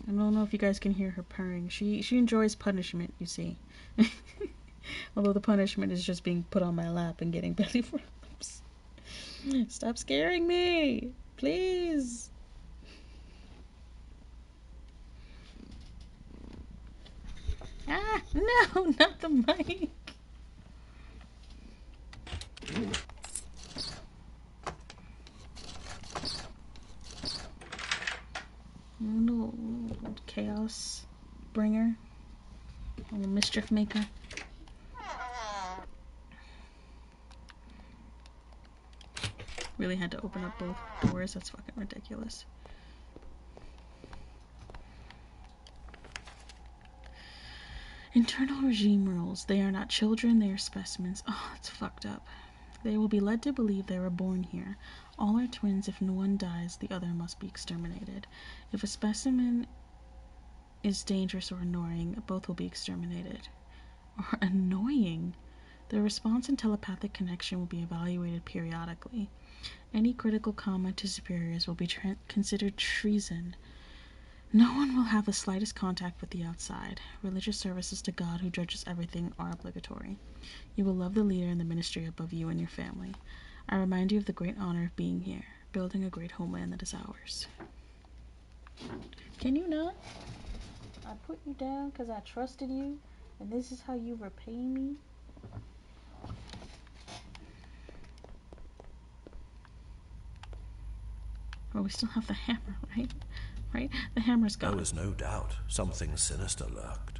I don't know if you guys can hear her purring. She enjoys punishment, you see. Although the punishment is just being put on my lap and getting belly rubs. Stop scaring me, please. Ah, no, not the mic. Little chaos bringer, a little mischief maker. Really had to open up both doors. That's fucking ridiculous. Internal regime rules. They are not children, they are specimens. Oh, it's fucked up. They will be led to believe they were born here. All are twins. If one dies, the other must be exterminated. If a specimen is dangerous or annoying, both will be exterminated. Or annoying? Their response and telepathic connection will be evaluated periodically. Any critical comment to superiors will be considered treason. No one will have the slightest contact with the outside. Religious services to God, who judges everything, are obligatory. You will love the leader and the ministry above you and your family. I remind you of the great honor of being here, building a great homeland that is ours. Can you not? I put you down because I trusted you, and this is how you repay me? Oh, we still have the hammer, right? Right? The hammer's gone. There was no doubt something sinister lurked.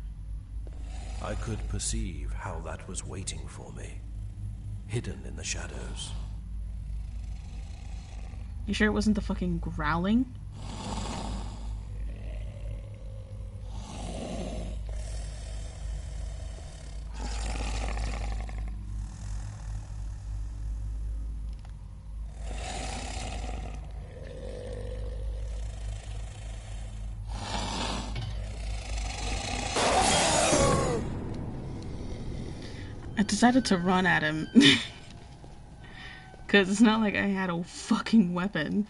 I could perceive how that was waiting for me, hidden in the shadows. You sure it wasn't the fucking growling? I decided to run at him. Because it's not like I had a fucking weapon.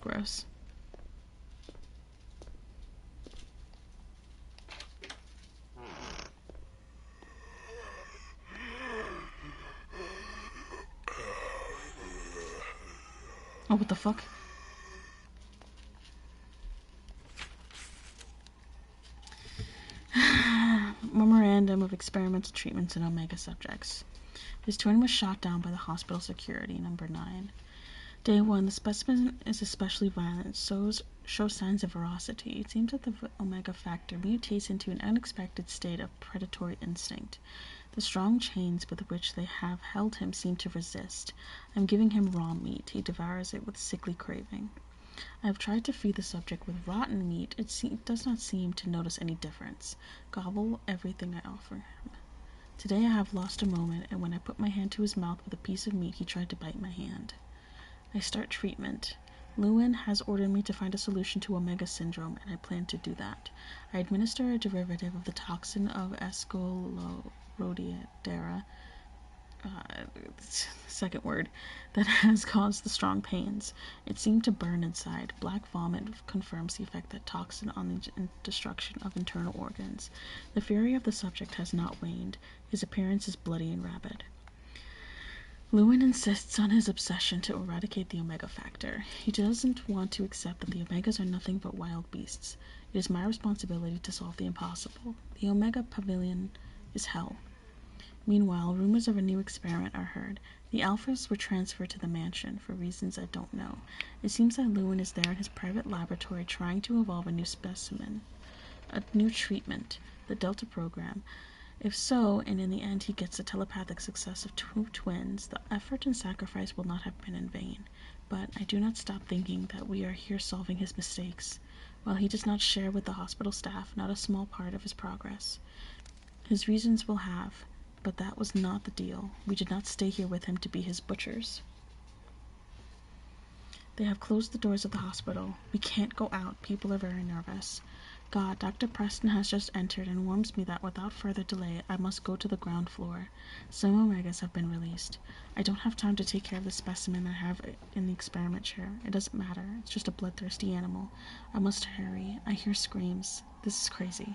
Gross. Oh, what the fuck? Memorandum of experimental treatments in Omega subjects. His twin was shot down by the hospital security, number 9. Day 1, the specimen is especially violent, shows signs of ferocity. It seems that the Omega factor mutates into an unexpected state of predatory instinct. The strong chains with which they have held him seem to resist. I'm giving him raw meat. He devours it with sickly craving. I have tried to feed the subject with rotten meat. It does not seem to notice any difference. Gobble everything I offer him. Today I have lost a moment, and when I put my hand to his mouth with a piece of meat, he tried to bite my hand. I start treatment. Lewin has ordered me to find a solution to Omega syndrome, and I plan to do that. I administer a derivative of the toxin of Escolorhodera, second word, that has caused the strong pains. It seemed to burn inside. Black vomit confirms the effect that toxin on the destruction of internal organs. The fury of the subject has not waned. His appearance is bloody and rabid. Lewin insists on his obsession to eradicate the Omega factor. He doesn't want to accept that the Omegas are nothing but wild beasts. It is my responsibility to solve the impossible. The Omega Pavilion is hell. Meanwhile, rumors of a new experiment are heard. The Alphas were transferred to the mansion for reasons I don't know. It seems that Lewin is there in his private laboratory trying to evolve a new specimen, a new treatment, the Delta program. If so, and in the end he gets the telepathic success of 2 twins, the effort and sacrifice will not have been in vain. But I do not stop thinking that we are here solving his mistakes, while he does not share with the hospital staff not a small part of his progress. His reasons will have, but that was not the deal. We did not stay here with him to be his butchers. They have closed the doors of the hospital. We can't go out. People are very nervous. God, Dr. Preston has just entered and warns me that without further delay, I must go to the ground floor. Some Omegas have been released. I don't have time to take care of the specimen I have in the experiment chair. It doesn't matter. It's just a bloodthirsty animal. I must hurry. I hear screams. This is crazy.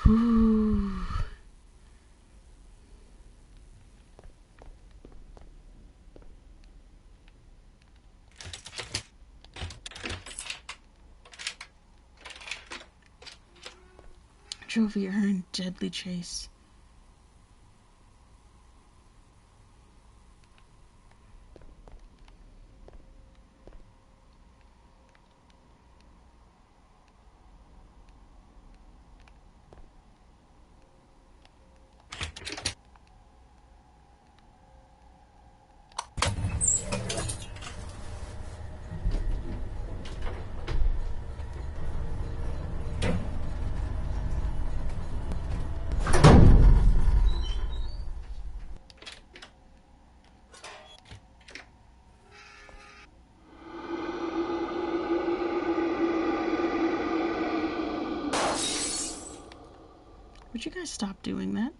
Whew. Jovier in deadly chase. Would you guys stop doing that?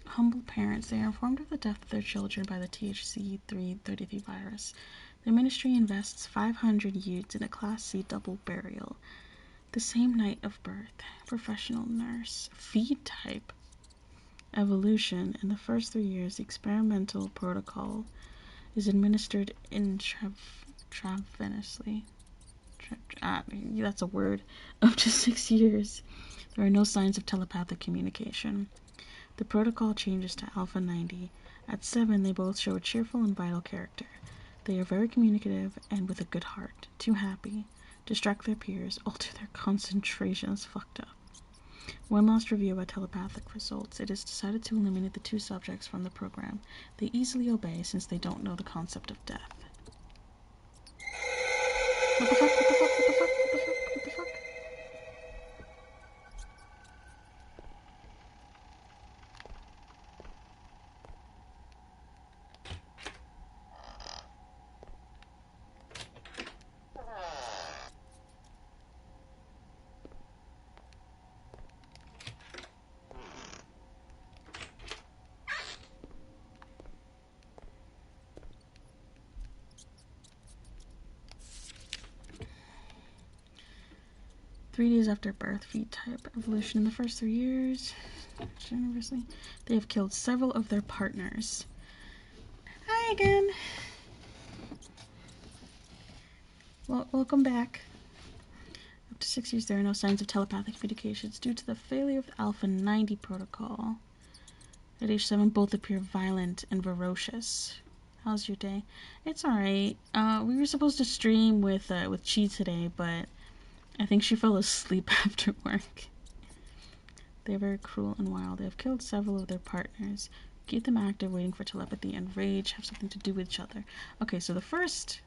Humble parents, they are informed of the death of their children by the THC-333 virus. The ministry invests 500 utes in a Class C double burial. The same night of birth. Professional nurse. Feed type. Evolution. In the first 3 years, the experimental protocol is administered intravenously. That's a word. Up to 6 years. There are no signs of telepathic communication. The protocol changes to Alpha 90. At 7, they both show a cheerful and vital character. They are very communicative and with a good heart. Too happy. Distract their peers. Alter their concentration. That's fucked up. One last review about telepathic results. It is decided to eliminate the 2 subjects from the program. They easily obey since they don't know the concept of death. What the fuck? What the fuck? What the fuck? What the fuck? What the fuck? 3 days after birth, feed type, evolution in the first 3 years. Generously, they have killed several of their partners. Hi again. Well, welcome back. Up to 6 years, there are no signs of telepathic communications due to the failure of the Alpha 90 protocol. At age 7, both appear violent and ferocious. How's your day? It's alright. We were supposed to stream with Chi today, but I think she fell asleep after work. They are very cruel and wild. They have killed several of their partners. Keep them active, waiting for telepathy and rage have something to do with each other. Okay, so the first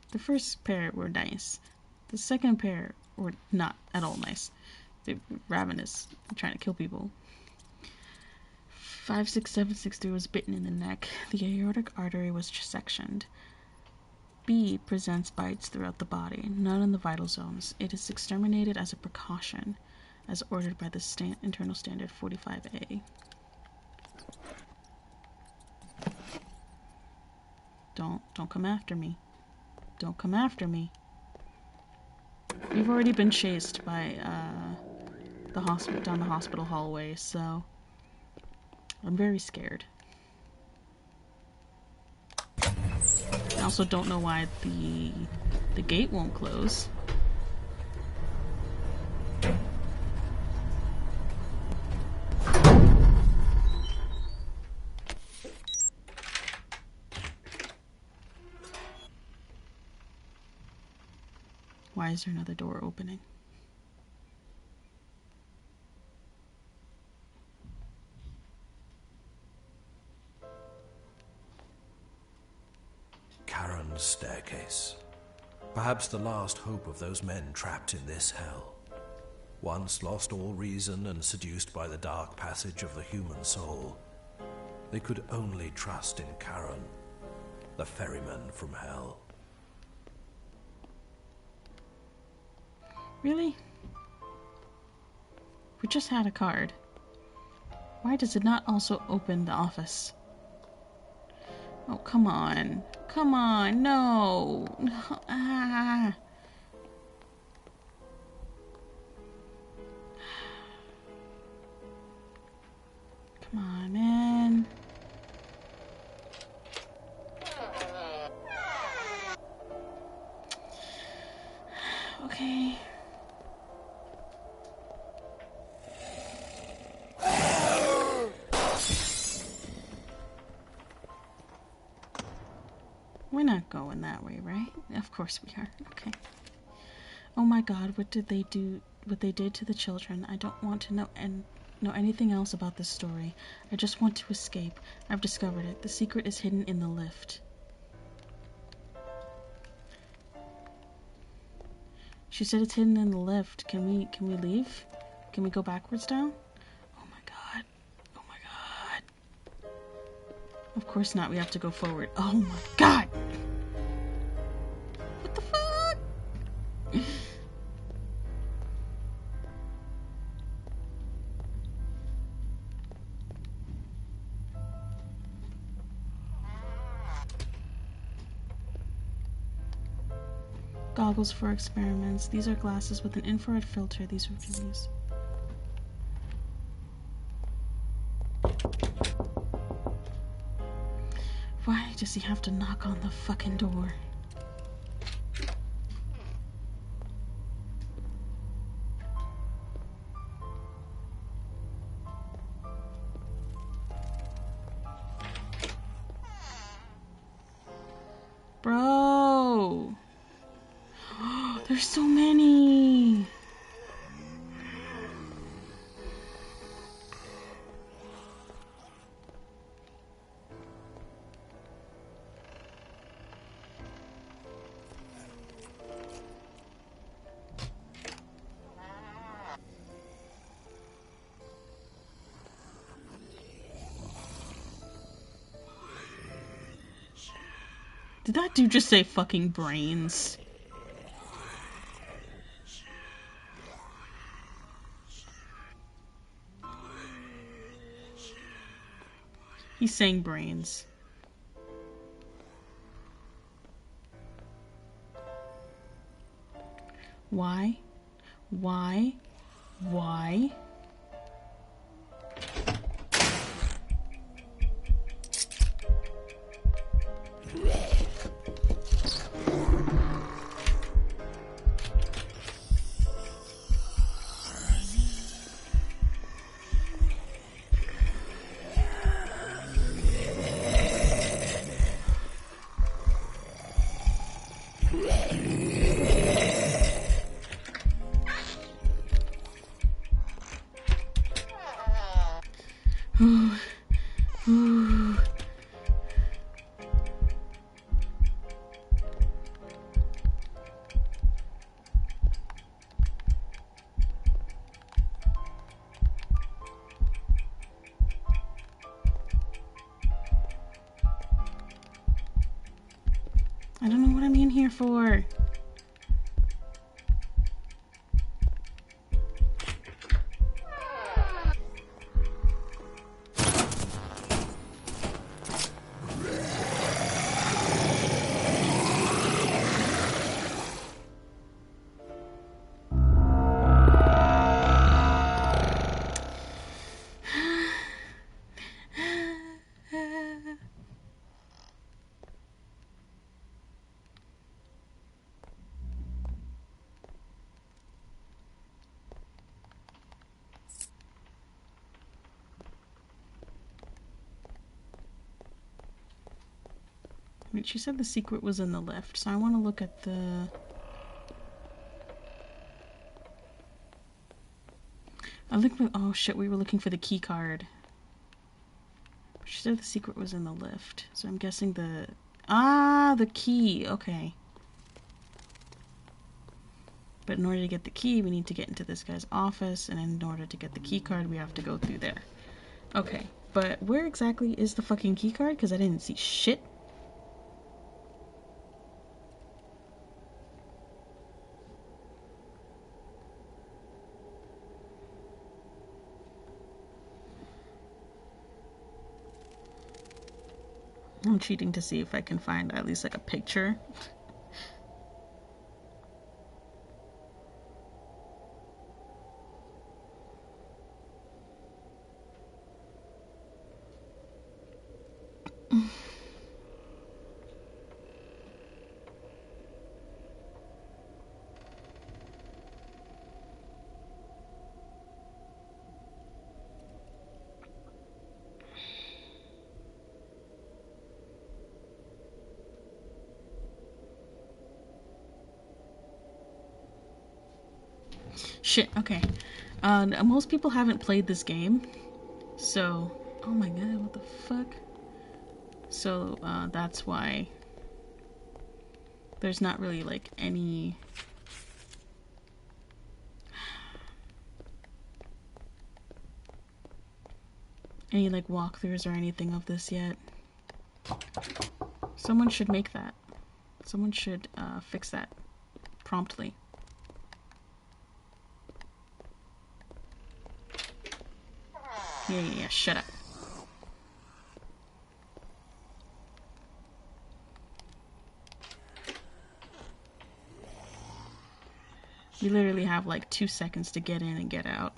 pair were nice. The second pair were not at all nice. They were ravenous, trying to kill people. 56763 was bitten in the neck. The aortic artery was sectioned. B presents bites throughout the body, none in the vital zones. It is exterminated as a precaution, as ordered by the internal standard 45A. Don't come after me. Don't come after me. We've already been chased by down the hospital hallway, so I'm very scared. I also don't know why the gate won't close. Why is there another door opening? Charon's staircase. Perhaps the last hope of those men trapped in this hell. Once lost all reason and seduced by the dark passage of the human soul, they could only trust in Charon, the ferryman from hell. Really? We just had a card. Why does it not also open the office? Oh, come on. Come on, no. Ah. Come on, man. Okay. We're not going that way, right? Of course we are. Okay. Oh my god, what did they do? What they did to the children. I don't want to know anything else about this story. I just want to escape. I've discovered it. The secret is hidden in the lift. She said it's hidden in the lift. Can we leave? Can we go backwards down? Oh my god. Oh my god. Of course not, we have to go forward. Oh my god! What the fuck? Goggles for experiments. These are glasses with an infrared filter. These are reviews. Why does he have to knock on the fucking door? Bro! There's so many! Did that dude just say fucking brains? He's saying brains. Why? Why? Why? I don't know what I'm in here for. Wait, she said the secret was in the lift, so I want to look at the... I look for... Oh shit, we were looking for the key card. She said the secret was in the lift, so I'm guessing the... Ah, the key, okay. But in order to get the key, we need to get into this guy's office, and in order to get the key card, we have to go through there. Okay, but where exactly is the fucking key card? Because I didn't see shit. I'm cheating to see if I can find at least like a picture. Shit, okay. Most people haven't played this game, so... Oh my god, what the fuck? So, that's why there's not really, like, any... like, walkthroughs or anything of this yet. Someone should make that. Someone should fix that promptly. Yeah, shut up. You literally have like 2 seconds to get in and get out.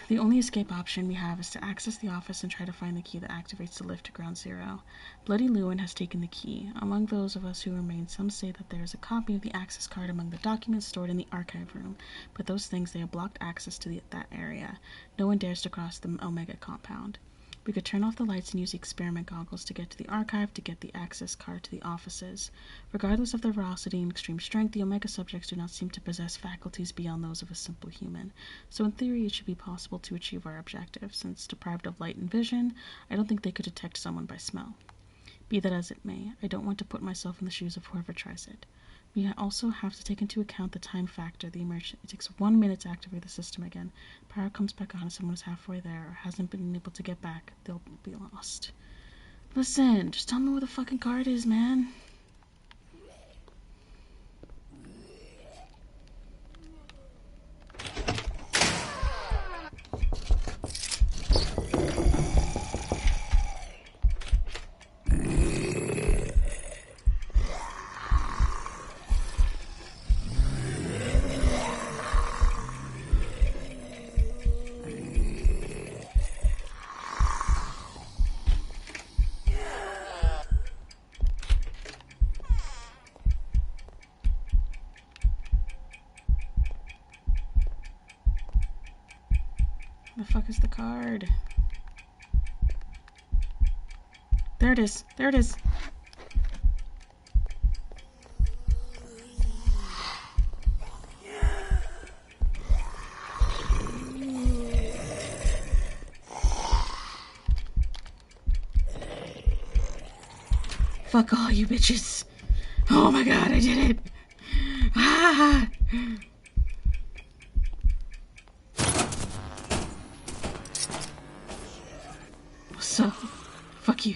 The only escape option we have is to access the office and try to find the key that activates the lift to ground zero. Bloody Lewin has taken the key. Among those of us who remain, some say that there is a copy of the access card among the documents stored in the archive room, but those things, they have blocked access to that area. No one dares to cross the Omega compound. We could turn off the lights and use the experiment goggles to get to the archive to get the access card to the offices. Regardless of their velocity and extreme strength, the Omega subjects do not seem to possess faculties beyond those of a simple human. So in theory, it should be possible to achieve our objective. Since deprived of light and vision, I don't think they could detect someone by smell. Be that as it may, I don't want to put myself in the shoes of whoever tries it. We also have to take into account the time factor. It takes 1 minute to activate the system again. Power comes back on if someone is halfway there or hasn't been able to get back. They'll be lost. Listen, just tell me where the fucking card is, man. Where the fuck is the card? There it is. There it is. Fuck all you bitches. Oh my god, I did it. Ah! So, fuck you.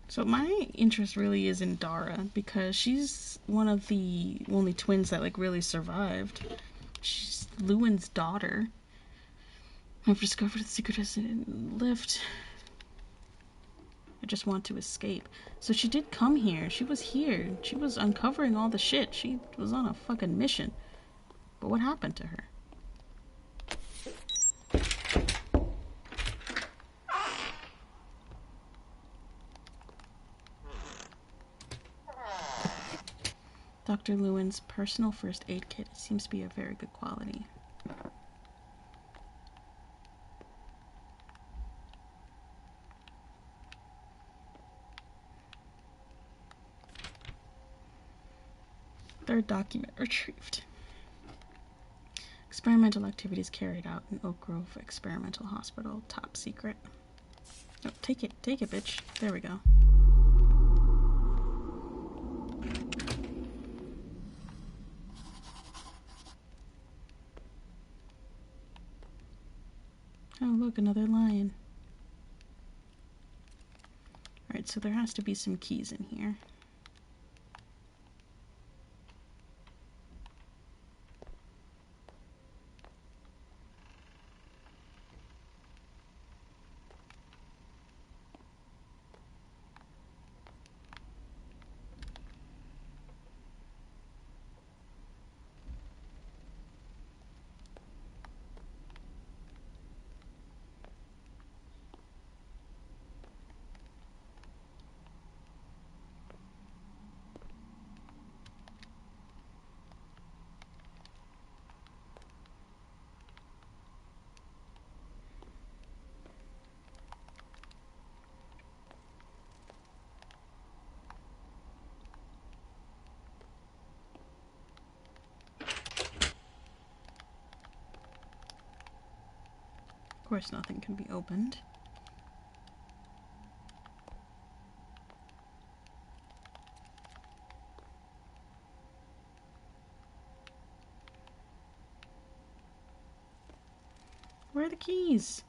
So my interest really is in Dara because she's one of the only twins that like really survived. She's Lewin's daughter. I've discovered the secret lift. I just want to escape. So she did come here. She was here. She was uncovering all the shit. She was on a fucking mission. But what happened to her? Dr. Lewin's personal first aid kit seems to be of very good quality. Third document retrieved. Experimental activities carried out in Oak Grove Experimental Hospital. Top secret. Oh, take it, bitch. There we go. Oh, look, another lion. Alright, so there has to be some keys in here. course nothing can be opened. Where are the keys?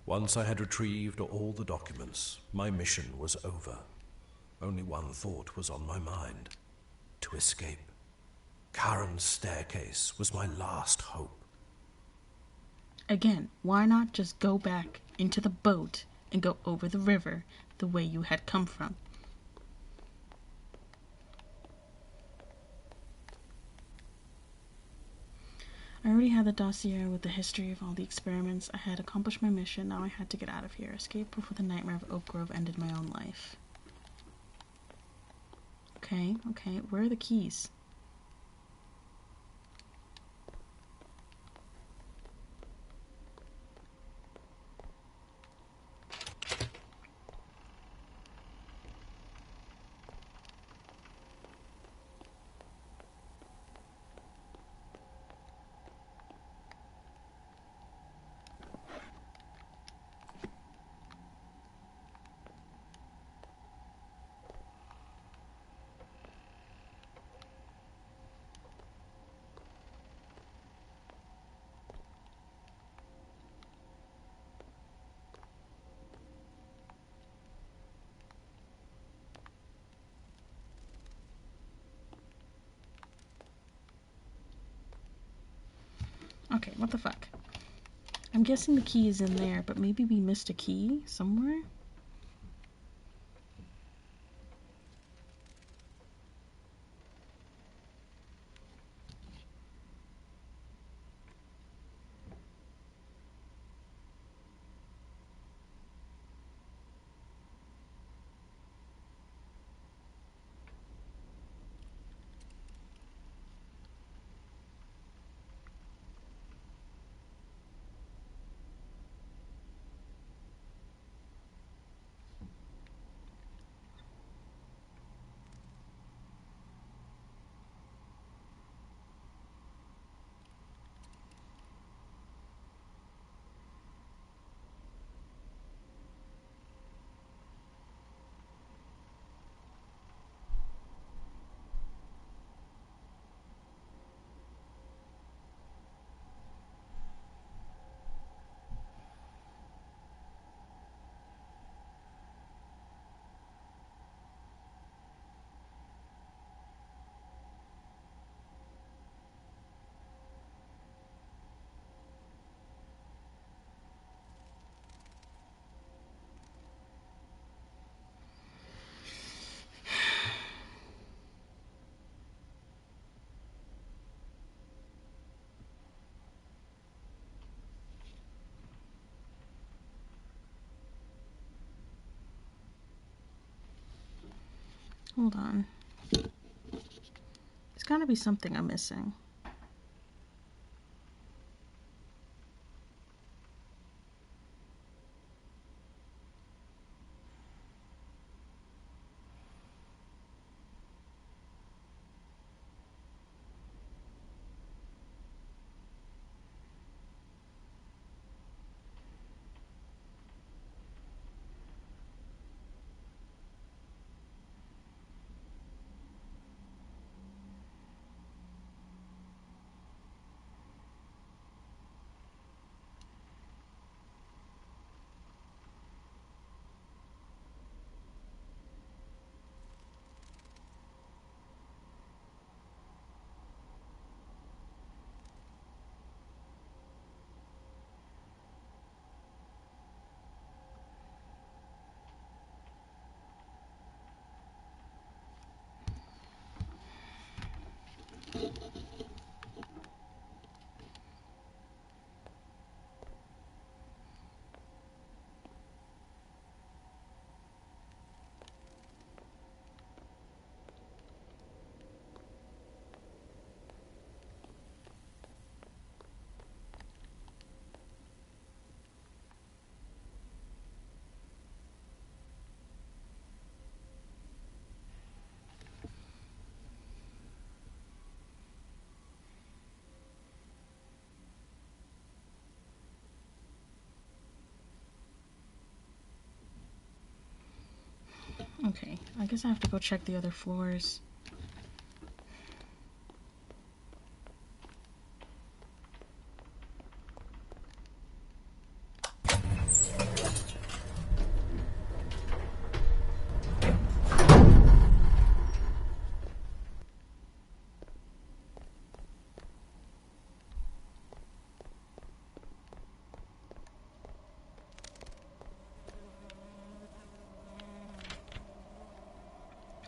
Once I had retrieved all the documents, my mission was over. Only one thought was on my mind: to escape. Charon's staircase was my last hope. Again, why not just go back into the boat and go over the river the way you had come from? I already had the dossier with the history of all the experiments. I had accomplished my mission. Now I had to get out of here. Escape before the nightmare of Oak Grove ended my own life. Okay. Where are the keys? Okay, what the fuck? I'm guessing the key is in there, but maybe we missed a key somewhere? Hold on. There's gotta be something I'm missing. Okay, I guess I have to go check the other floors.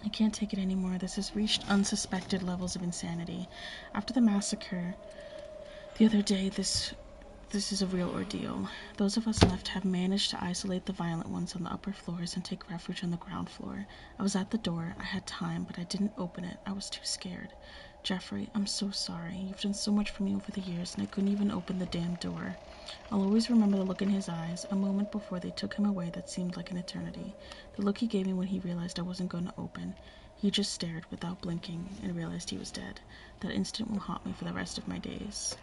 I can't take it anymore. This has reached unsuspected levels of insanity. After the massacre the other day, this is a real ordeal. Those of us left have managed to isolate the violent ones on the upper floors and take refuge on the ground floor. I was at the door. I had time, but I didn't open it. I was too scared. Jeffrey, I'm so sorry. You've done so much for me over the years, and I couldn't even open the damn door. I'll always remember the look in his eyes, a moment before they took him away that seemed like an eternity. The look he gave me when he realized I wasn't going to open. He just stared without blinking and realized he was dead. That instant will haunt me for the rest of my days.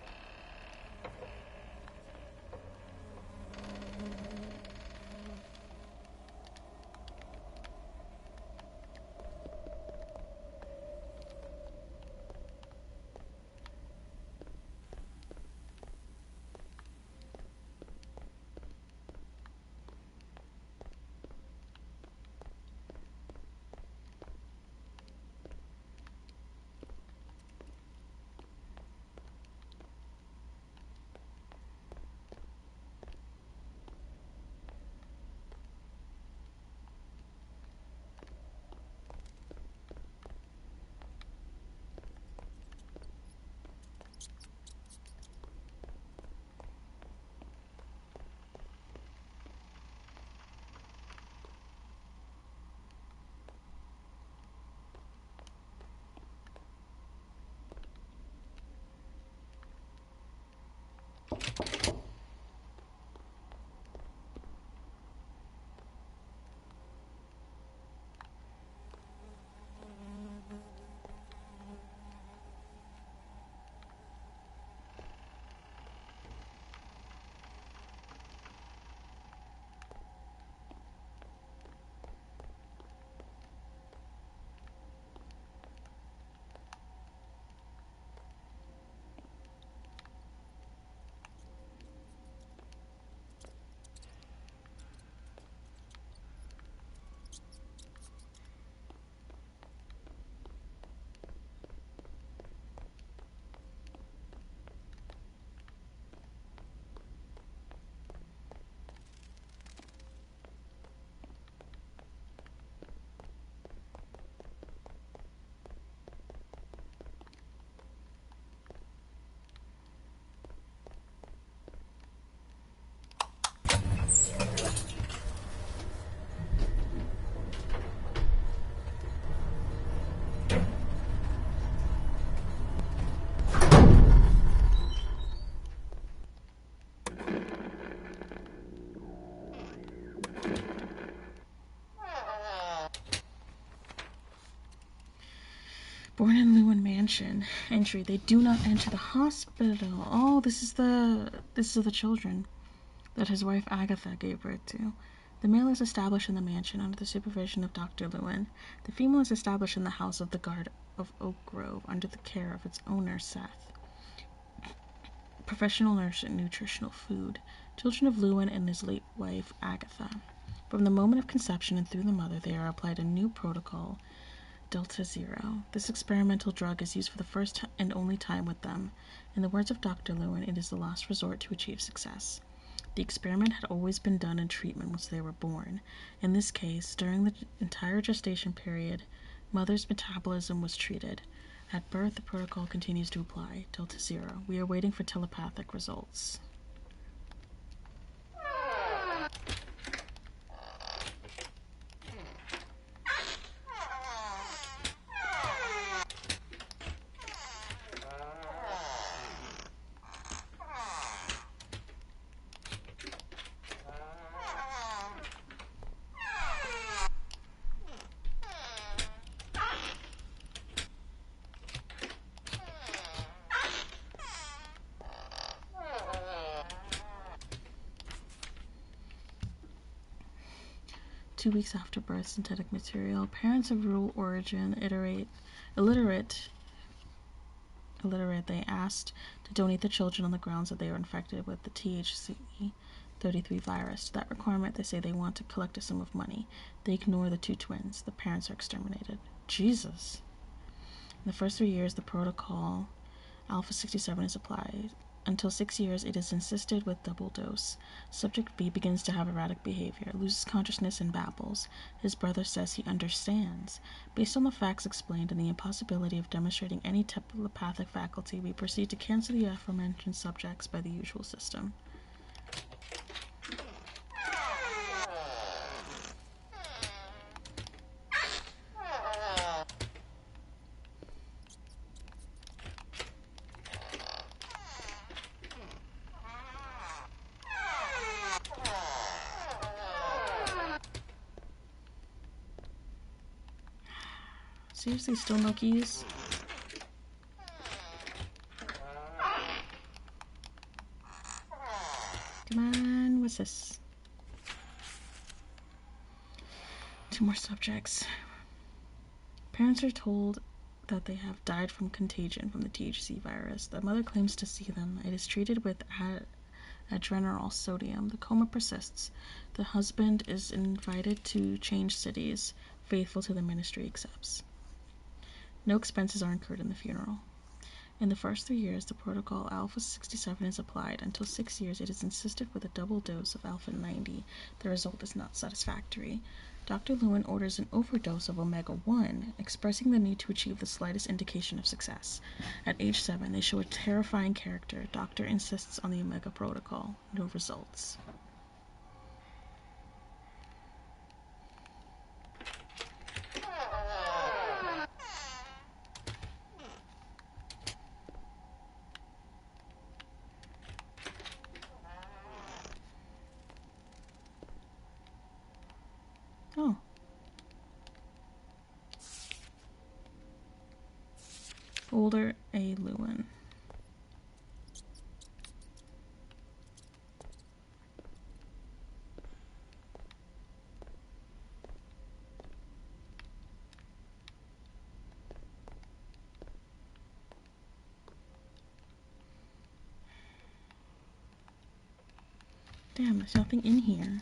Born in Lewin Mansion. Entry. They do not enter the hospital. Oh, this is the children that his wife Agatha gave birth to. The male is established in the mansion under the supervision of Dr. Lewin. The female is established in the house of the guard of Oak Grove under the care of its owner, Seth. Professional nurse and nutritional food. Children of Lewin and his late wife, Agatha. From the moment of conception and through the mother, they are applied a new protocol, Delta Zero. This experimental drug is used for the first and only time with them. In the words of Dr. Lewin, it is the last resort to achieve success. The experiment had always been done in treatment once they were born. In this case, during the entire gestation period, mother's metabolism was treated. At birth, the protocol continues to apply, Delta Zero. We are waiting for telepathic results. 2 weeks after birth, synthetic material. Parents of rural origin, illiterate, they asked to donate the children on the grounds that they were infected with the THC-33 virus. To that requirement, they say they want to collect a sum of money. They ignore the 2 twins. The parents are exterminated. Jesus. In the first 3 years, the protocol Alpha-67 is applied. Until 6 years, it is insisted with double dose. Subject B begins to have erratic behavior, loses consciousness, and babbles. His brother says he understands. Based on the facts explained and the impossibility of demonstrating any telepathic faculty, we proceed to cancel the aforementioned subjects by the usual system. Seriously, still no keys? Come on, what's this? 2 more subjects. Parents are told that they have died from contagion from the THC virus. The mother claims to see them. It is treated with adrenal sodium. The coma persists. The husband is invited to change cities. Faithful to the ministry, accepts. No expenses are incurred in the funeral. In the first 3 years, the protocol Alpha-67 is applied. Until 6 years, it is insisted with a double dose of Alpha-90. The result is not satisfactory. Dr. Lewin orders an overdose of Omega-1, expressing the need to achieve the slightest indication of success. At age 7, they show a terrifying character. Doctor insists on the Omega protocol. No results. Oh. Older A. Lewin. Damn, there's nothing in here.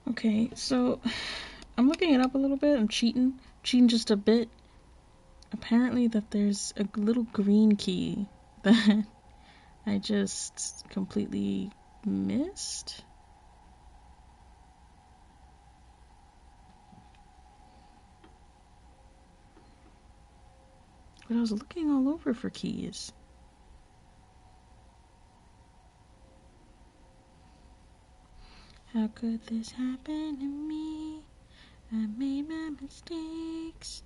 Okay, so I'm looking it up a little bit. I'm cheating just a bit. apparently that there's a little green key that I just completely missed. But I was looking all over for keys. How could this happen to me? I made my mistakes.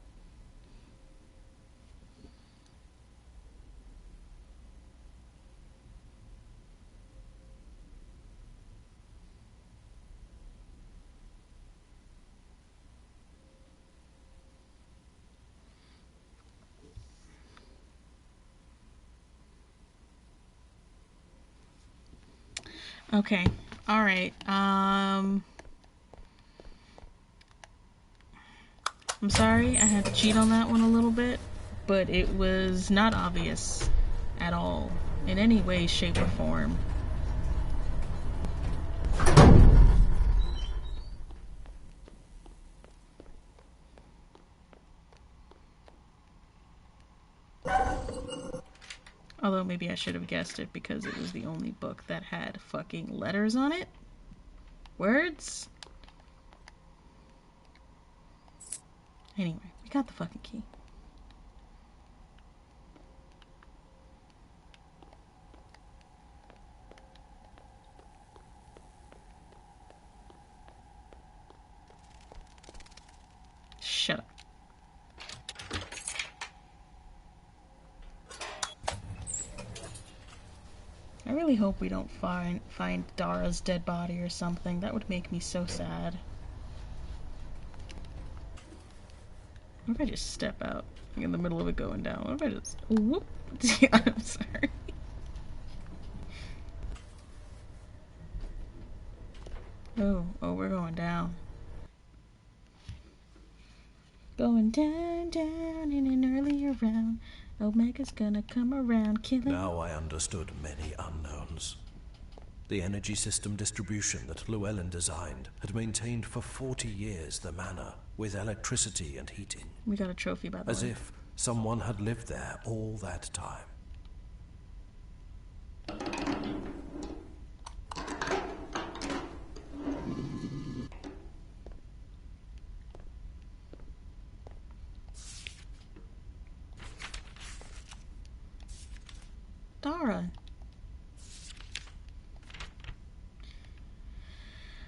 Okay, alright, I'm sorry I had to cheat on that one a little bit, but it was not obvious at all, in any way, shape, or form. Although maybe I should have guessed it because it was the only book that had fucking letters on it. Words? Anyway, we got the fucking key. Shut up. I really hope we don't find Dara's dead body or something. That would make me so sad. What if I just step out in the middle of it going down? What if I just whoop? I'm sorry. Oh, we're going down. Going down, down in an earlier round. Omega's gonna come around, killing. Now I understood many unknowns. The energy system distribution that Llewellyn designed had maintained for 40 years the manor with electricity and heating. We got a trophy, by the way. As if someone had lived there all that time. Dara.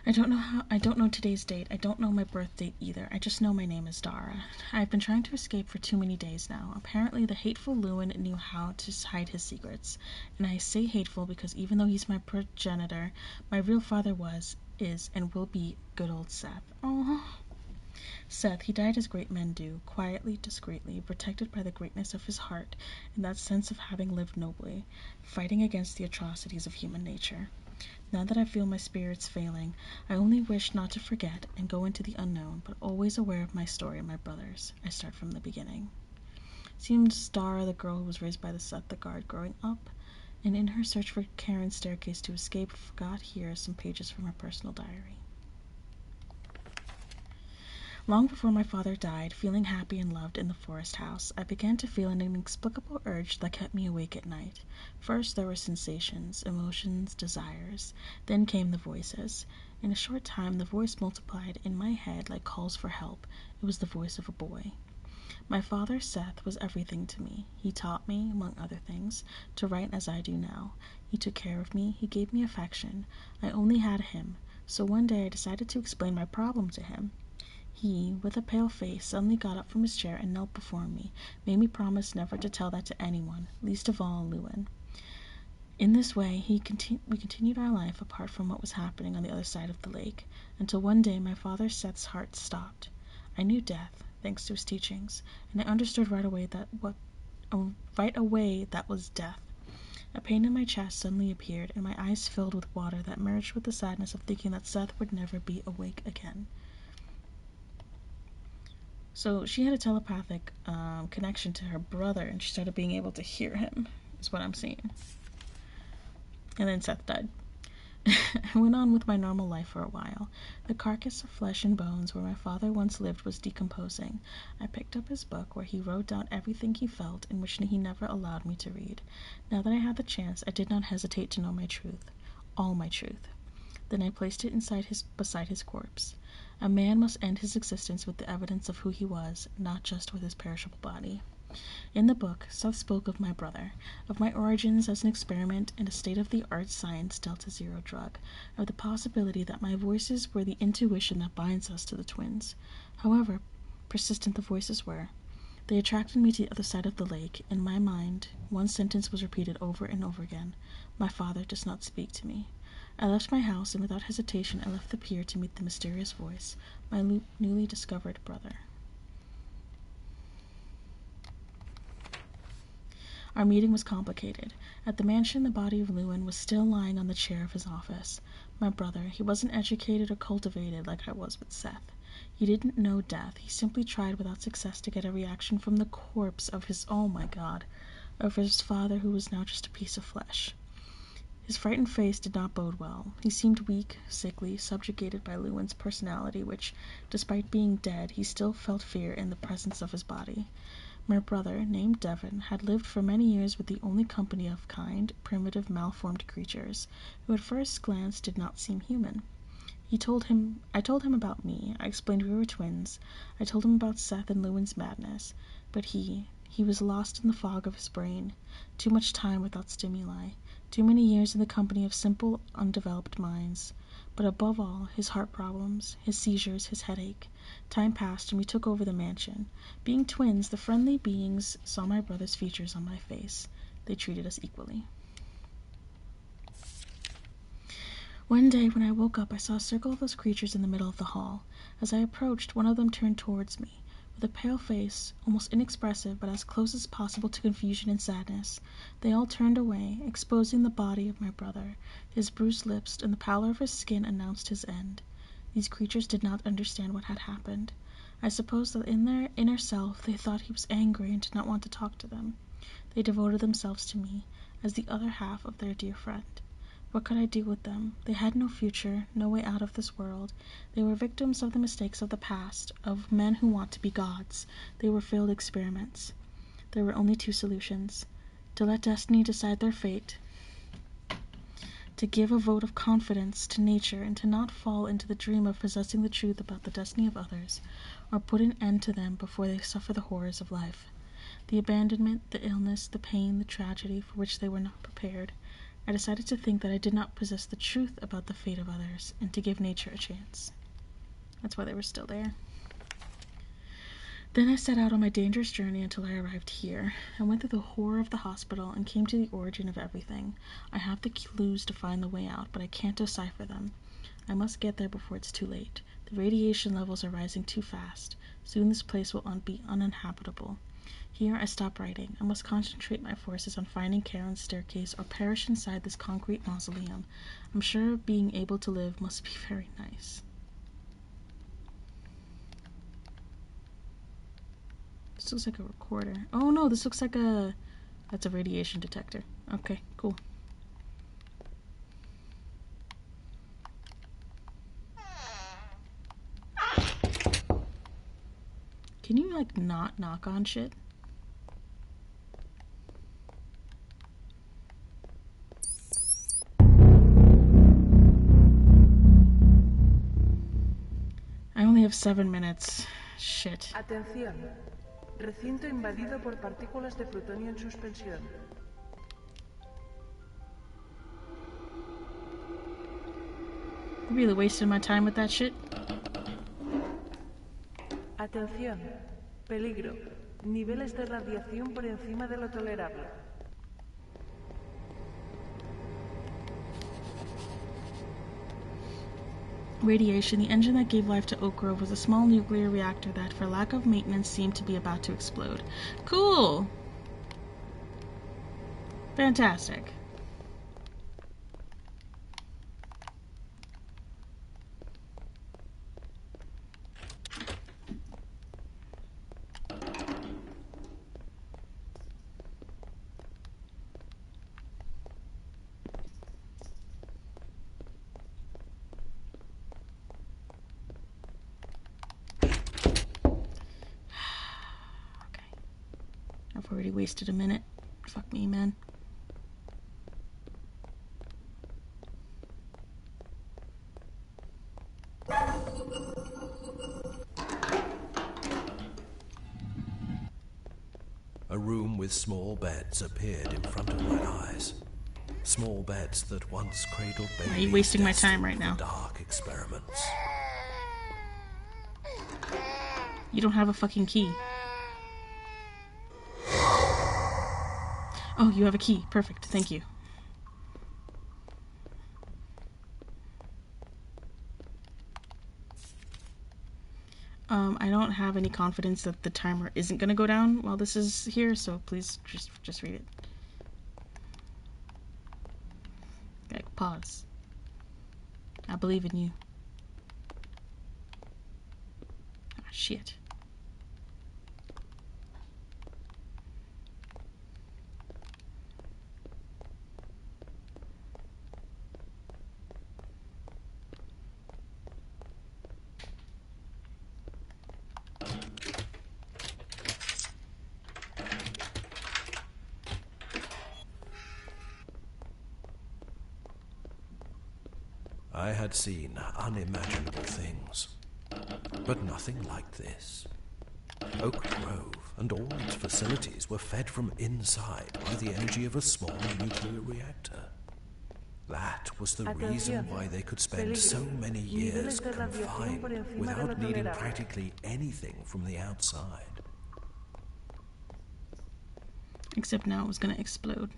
I don't know today's date. I don't know my birth date either. I just know my name is Dara. I've been trying to escape for too many days now. Apparently the hateful Llewellyn knew how to hide his secrets. And I say hateful because even though he's my progenitor, my real father is, and will be good old Seth. Oh, Seth, he died as great men do, quietly, discreetly, protected by the greatness of his heart and that sense of having lived nobly, fighting against the atrocities of human nature. Now that I feel my spirits failing, I only wish not to forget and go into the unknown, but always aware of my story and my brother's. I start from the beginning. Seems Dara, the girl who was raised by the Seth the guard growing up, and in her search for Charon's staircase to escape, forgot here some pages from her personal diary. Long before my father died, feeling happy and loved in the forest house, I began to feel an inexplicable urge that kept me awake at night. First there were sensations, emotions, desires. Then came the voices. In a short time the voice multiplied in my head like calls for help. It was the voice of a boy. My father, Seth, was everything to me. He taught me, among other things, to write as I do now. He took care of me. He gave me affection. I only had him. So one day I decided to explain my problem to him. He, with a pale face, suddenly got up from his chair and knelt before me, made me promise never to tell that to anyone, least of all Llewellyn. In this way, we continued our life apart from what was happening on the other side of the lake, until one day my father Seth's heart stopped. I knew death, thanks to his teachings, and I understood right away that was death. A pain in my chest suddenly appeared, and my eyes filled with water that merged with the sadness of thinking that Seth would never be awake again. So she had a telepathic connection to her brother, and she started being able to hear him, is what I'm seeing. And then Seth died. I went on with my normal life for a while. The carcass of flesh and bones where my father once lived was decomposing. I picked up his book where he wrote down everything he felt and which he never allowed me to read. Now that I had the chance, I did not hesitate to know my truth. All my truth. Then I placed it beside his corpse. A man must end his existence with the evidence of who he was, not just with his perishable body. In the book, Seth spoke of my brother, of my origins as an experiment in a state-of-the-art science Delta-Zero drug, of the possibility that my voices were the intuition that binds us to the twins. However persistent the voices were, they attracted me to the other side of the lake. In my mind, one sentence was repeated over and over again. My father does not speak to me. I left my house, and without hesitation I left the pier to meet the mysterious voice, my newly discovered brother. Our meeting was complicated. At the mansion, the body of Lewin was still lying on the chair of his office. My brother, he wasn't educated or cultivated like I was with Seth. He didn't know death. He simply tried without success to get a reaction from the corpse of his, oh my God, of his father who was now just a piece of flesh. His frightened face did not bode well. He seemed weak, sickly, subjugated by Lewin's personality, which, despite being dead, he still felt fear in the presence of his body. My brother, named Devon, had lived for many years with the only company of kind, primitive, malformed creatures, who at first glance did not seem human. I told him about me. I explained we were twins. I told him about Seth and Lewin's madness. But he was lost in the fog of his brain. Too much time without stimuli. Too many years in the company of simple, undeveloped minds. But above all, his heart problems, his seizures, his headache. Time passed, and we took over the mansion. Being twins, the friendly beings saw my brother's features on my face. They treated us equally. One day, when I woke up, I saw a circle of those creatures in the middle of the hall. As I approached, one of them turned towards me. With a pale face, almost inexpressive, but as close as possible to confusion and sadness, they all turned away, exposing the body of my brother. His bruised lips and the pallor of his skin announced his end. These creatures did not understand what had happened. I suppose that in their inner self they thought he was angry and did not want to talk to them. They devoted themselves to me, as the other half of their dear friend. What could I do with them? They had no future, no way out of this world. They were victims of the mistakes of the past, of men who want to be gods. They were failed experiments. There were only two solutions: to let destiny decide their fate, to give a vote of confidence to nature and to not fall into the dream of possessing the truth about the destiny of others, or put an end to them before they suffer the horrors of life. The abandonment, the illness, the pain, the tragedy for which they were not prepared. I decided to think that I did not possess the truth about the fate of others, and to give nature a chance. That's why they were still there. Then I set out on my dangerous journey until I arrived here. I went through the horror of the hospital and came to the origin of everything. I have the clues to find the way out, but I can't decipher them. I must get there before it's too late. The radiation levels are rising too fast. Soon this place will be uninhabitable. Here I stop writing. I must concentrate my forces on finding Charon's staircase or perish inside this concrete mausoleum. I'm sure being able to live must be very nice. This looks like a recorder. Oh no, this looks like a... That's a radiation detector. Okay, cool. Can you, like, not knock on shit? I only have 7 minutes. Shit. Atención. Recinto invadido por partículas de plutonio en suspensión. You really wasted my time with that shit? Atención. Peligro. Niveles de radiación por encima de lo tolerable. Radiation. The engine that gave life to Oak Grove was a small nuclear reactor that, for lack of maintenance, seemed to be about to explode. Cool! Fantastic. Already wasted a minute. Fuck me, man. A room with small beds appeared in front of my eyes. Small beds that once cradled babies. Why are you wasting my time right now? Dark experiments. You don't have a fucking key. Oh, you have a key. Perfect. Thank you. I don't have any confidence that the timer isn't going to go down while this is here, so please just read it. Okay, pause. I believe in you. Ah, shit. I had seen unimaginable things, but nothing like this. Oak Grove and all its facilities were fed from inside by the energy of a small nuclear reactor. That was the reason why they could spend so many years confined without needing practically anything from the outside. Except now it was gonna explode.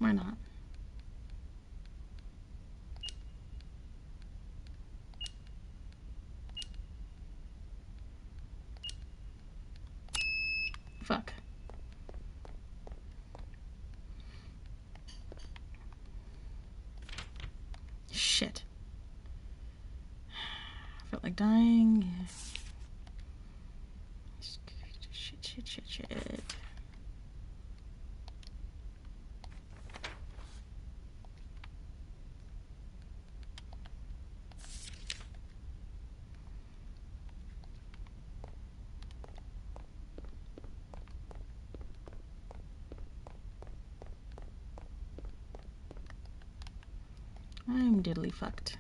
Why not? Fuck. Shit. Felt like dying. Yeah. Shit. I'm diddly fucked.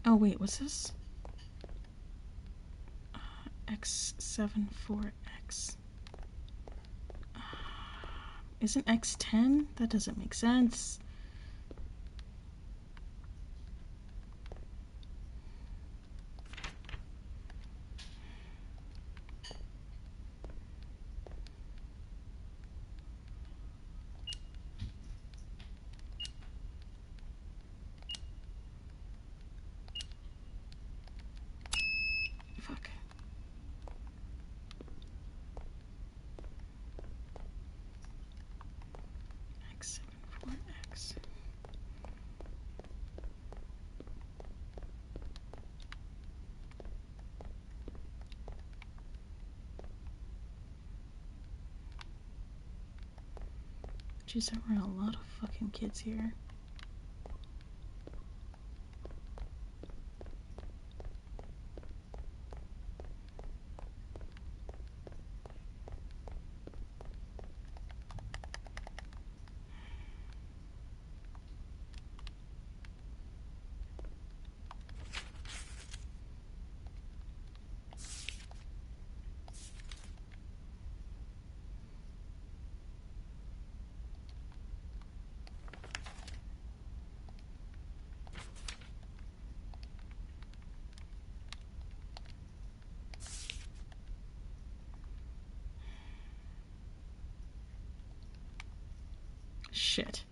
Oh wait, what's this? X74X. Isn't X10? That doesn't make sense. Fuck. X74X. Jeez, there were a lot of fucking kids here. Shit.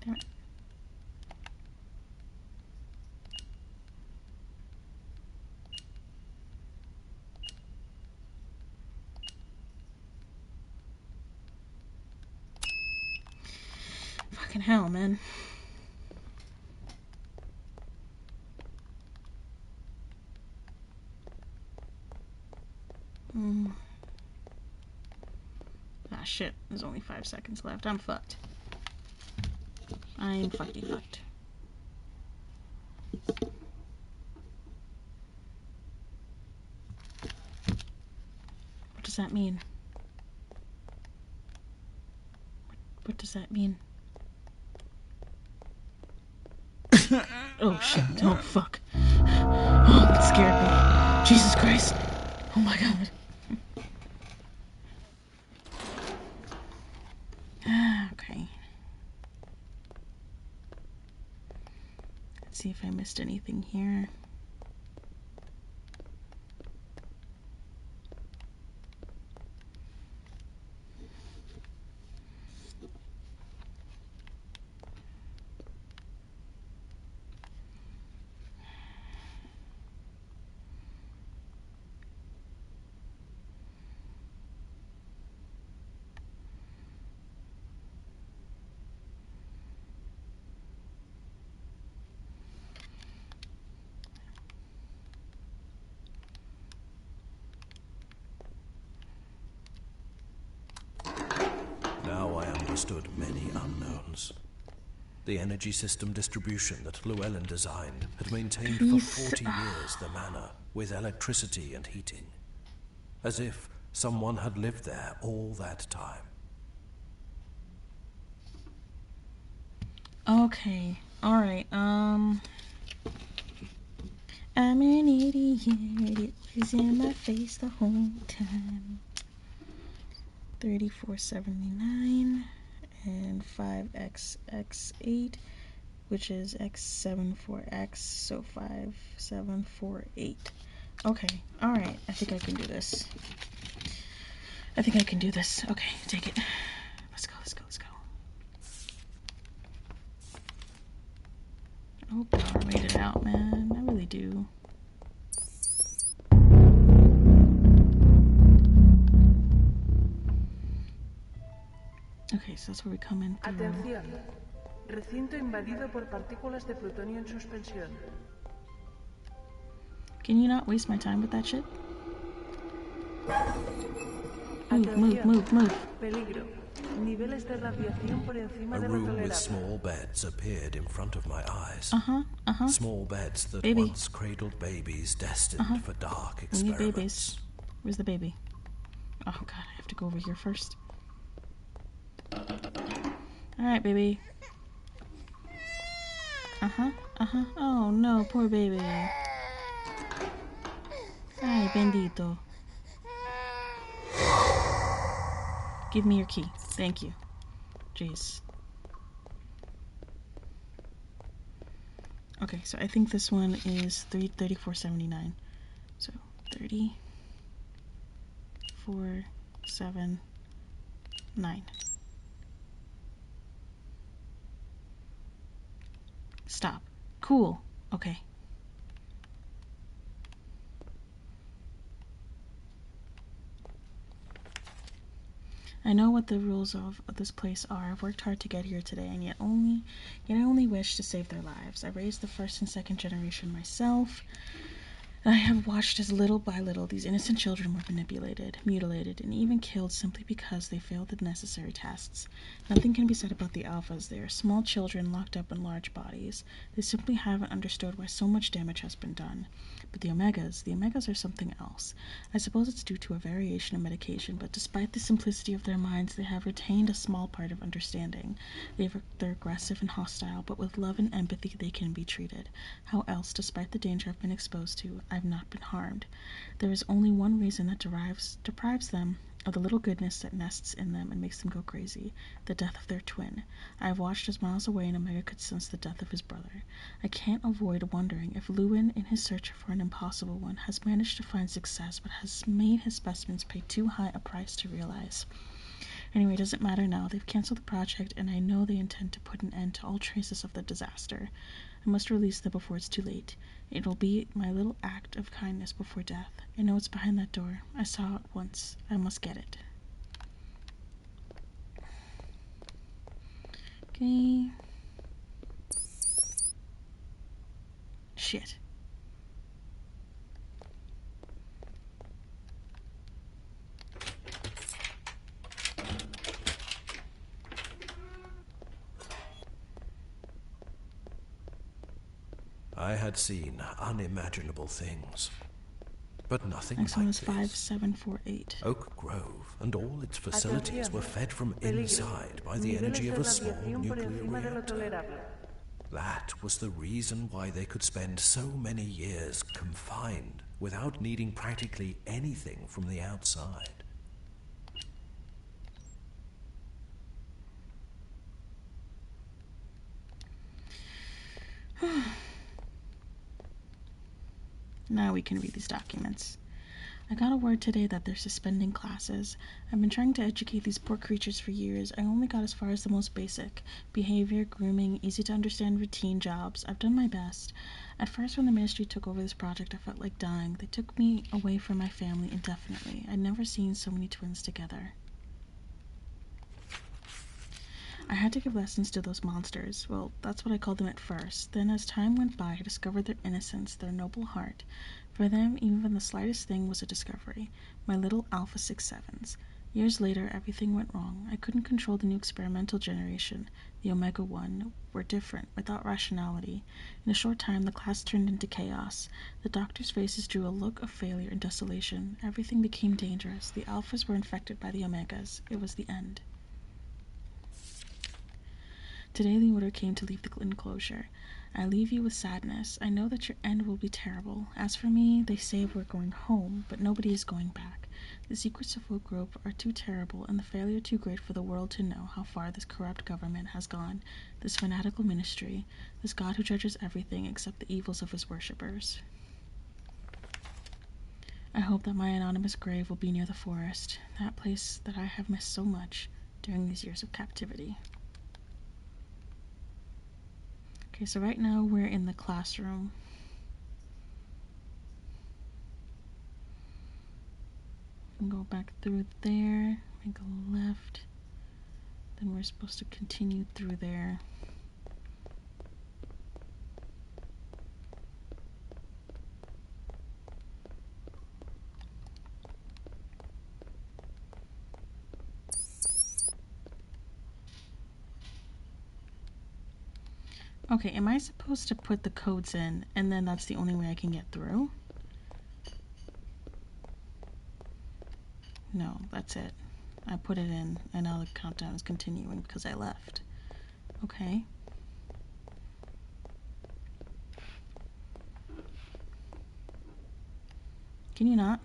Damn it. Fucking hell, man. Ah, shit. There's only 5 seconds left. I'm fucked. I'm fucked. What does that mean? What does that mean? Oh, shit. Oh, fuck. Oh, that scared me. Jesus Christ. Oh, my God. Okay. Let's see if I missed anything here. Now I understood many unknowns. The energy system distribution that Llewellyn designed had maintained for 40 years the manor with electricity and heating. As if someone had lived there all that time. Okay. Alright, I'm an idiot. It was in my face the whole time. 3479 and 5xx8, which is x74x, so 5748. Okay, alright, I think I can do this. Okay, take it. Let's go. I hope I made it out, man. I really do. Okay, so that's where we come in through. Atención. Recinto invadido por partículas de plutonio en suspensión. Can you not waste my time with that shit? Move. Peligro. Niveles de radiación por encima A de lo room with tolerable. small beds appeared in front of my eyes. Small beds that Baby. once cradled babies destined for dark We need experiments. babies. Where's the baby? Oh god, I have to go over here first. Alright, baby. Oh no, poor baby. Ay, bendito. Give me your key. Thank you. Jeez. Okay, so I think this one is 3479. So 3479. Stop. Cool. Okay. I know what the rules of this place are. I've worked hard to get here today, and yet I only wish to save their lives. I raised the first and second generation myself. I have watched as little by little these innocent children were manipulated, mutilated, and even killed simply because they failed the necessary tests. Nothing can be said about the alphas. They are small children locked up in large bodies. They simply haven't understood why so much damage has been done. But the omegas are something else. I suppose it's due to a variation in medication, but despite the simplicity of their minds, they have retained a small part of understanding. They're aggressive and hostile, but with love and empathy they can be treated. How else, despite the danger I've been exposed to, I've not been harmed? There is only one reason that deprives them of the little goodness that nests in them and makes them go crazy: the death of their twin. I have watched as miles away an Omega could sense the death of his brother. I can't avoid wondering if Llewellyn, in his search for an impossible one, has managed to find success but has made his specimens pay too high a price to realize. Anyway, it doesn't matter now. They've canceled the project, and I know they intend to put an end to all traces of the disaster. I must release them before it's too late. It will be my little act of kindness before death. I know it's behind that door. I saw it once. I must get it. Okay. Shit. I had seen unimaginable things, but nothing Next one like was this. 5748. Oak Grove and all its facilities Atención. were fed from Peligro. inside by the Niveles energy de of a small radiación por nuclear encima de lo reactor. tolerable. That was the reason why they could spend so many years confined without needing practically anything from the outside. Now we can read these documents. I got a word today that they're suspending classes. I've been trying to educate these poor creatures for years. I only got as far as the most basic. Behavior, grooming, easy to understand routine jobs. I've done my best. At first, when the ministry took over this project, I felt like dying. They took me away from my family indefinitely. I'd never seen so many twins together. I had to give lessons to those monsters. Well, that's what I called them at first. Then as time went by, I discovered their innocence, their noble heart. For them, even the slightest thing was a discovery. My little Alpha 67s. Years later, everything went wrong. I couldn't control the new experimental generation. The Omega 1 were different, without rationality. In a short time, the class turned into chaos. The doctors' faces drew a look of failure and desolation. Everything became dangerous. The Alphas were infected by the Omegas. It was the end. Today the order came to leave the enclosure. I leave you with sadness. I know that your end will be terrible. As for me, they say we're going home, but nobody is going back. The secrets of Oak Grove are too terrible, and the failure too great for the world to know how far this corrupt government has gone, this fanatical ministry, this God who judges everything except the evils of his worshippers. I hope that my anonymous grave will be near the forest, that place that I have missed so much during these years of captivity. Okay, so right now we're in the classroom. We can go back through there, make a left. Then we're supposed to continue through there. Okay, am I supposed to put the codes in and then that's the only way I can get through? No, that's it. I put it in and now the countdown is continuing because I left. Okay. Can you not?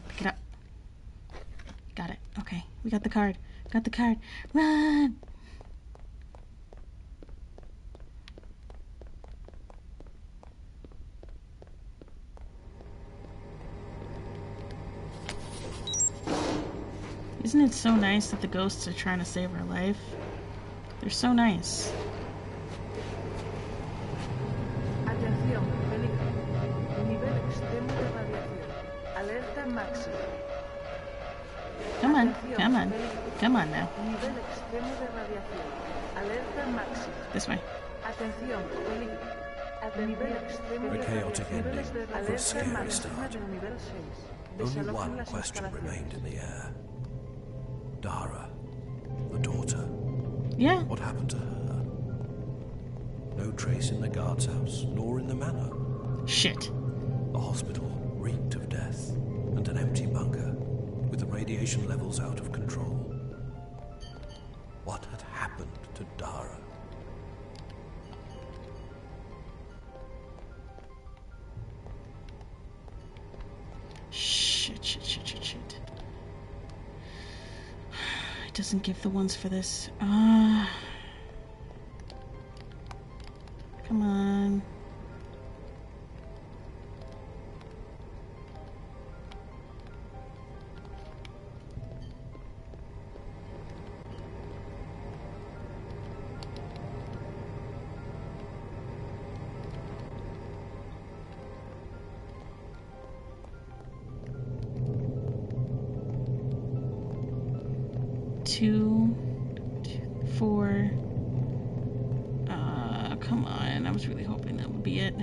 Pick it up. Got it. Okay, we got the card. Got the card. Run! Isn't it so nice that the ghosts are trying to save our life? They're so nice. Atención, peligro. Nivel extremo de radiación. Alerta máxima. Come on, Atención, come on. peligro. Come on now. Nivel extremo de radiación. Alerta máxima. This way. Atención, peligro. Nivel extremo A de chaotic radiación. ending Niveles de for a alerta scary máxima start. del nivel 6. Only Desalojen one las question instalaciones. remained in the air. Dara, the daughter. Yeah. What happened to her? No trace in the guard's house, nor in the manor. Shit. The hospital reeked of death, and an empty bunker, with the radiation levels out of control. What had happened to Dara? Shit. doesn't give the ones for this. Come on. Two, 4. Come on. I was really hoping that would be it.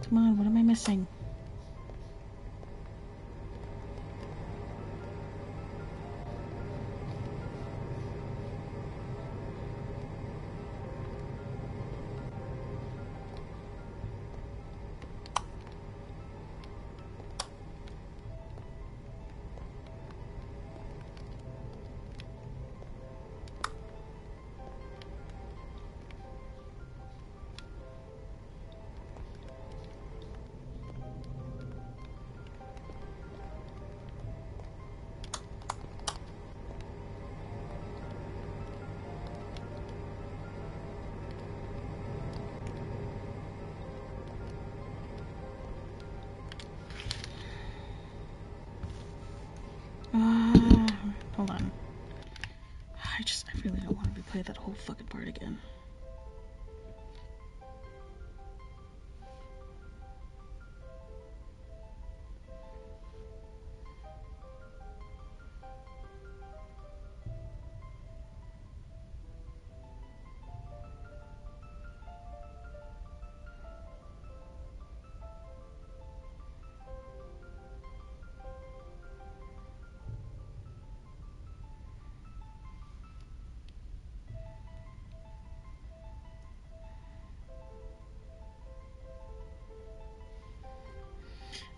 Come on, what am I missing? Hold on. I really don't want to replay that whole fucking part again.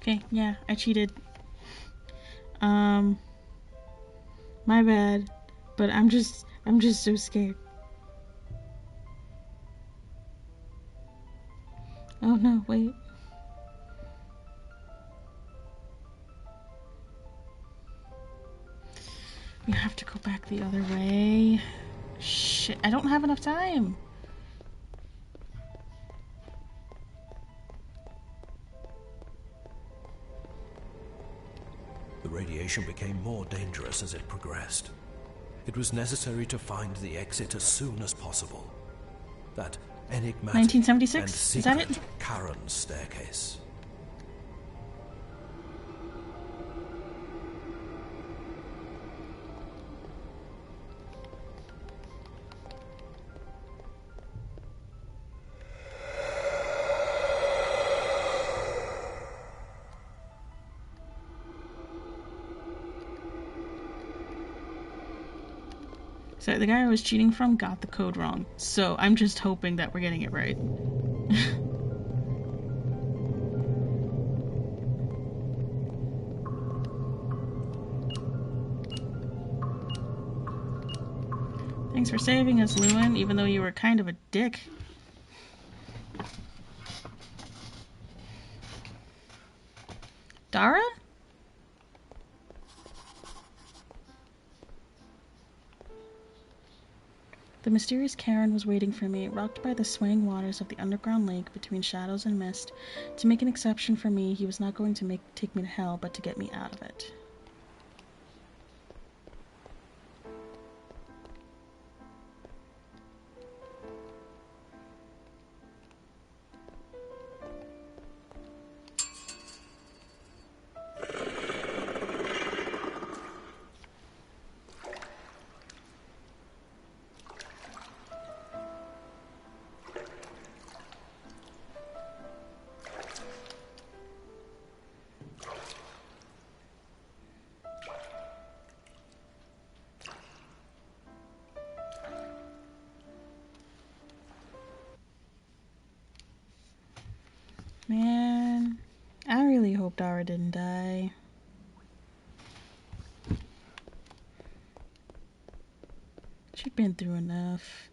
Okay, yeah, I cheated. My bad. But I'm just so scared. Oh no, wait. We have to go back the other way. Shit, I don't have enough time. The radiation became more dangerous as it progressed. It was necessary to find the exit as soon as possible. That enigmatic 1976? and Is that secret it? Charon staircase. So the guy I was cheating from got the code wrong. So I'm just hoping that we're getting it right. Thanks for saving us, Lewin, even though you were kind of a dick. Dara? The mysterious Charon was waiting for me, rocked by the swaying waters of the underground lake between shadows and mist. To make an exception for me, he was not going to take me to hell, but to get me out of it. Man, I really hope Dara didn't die. She'd been through enough.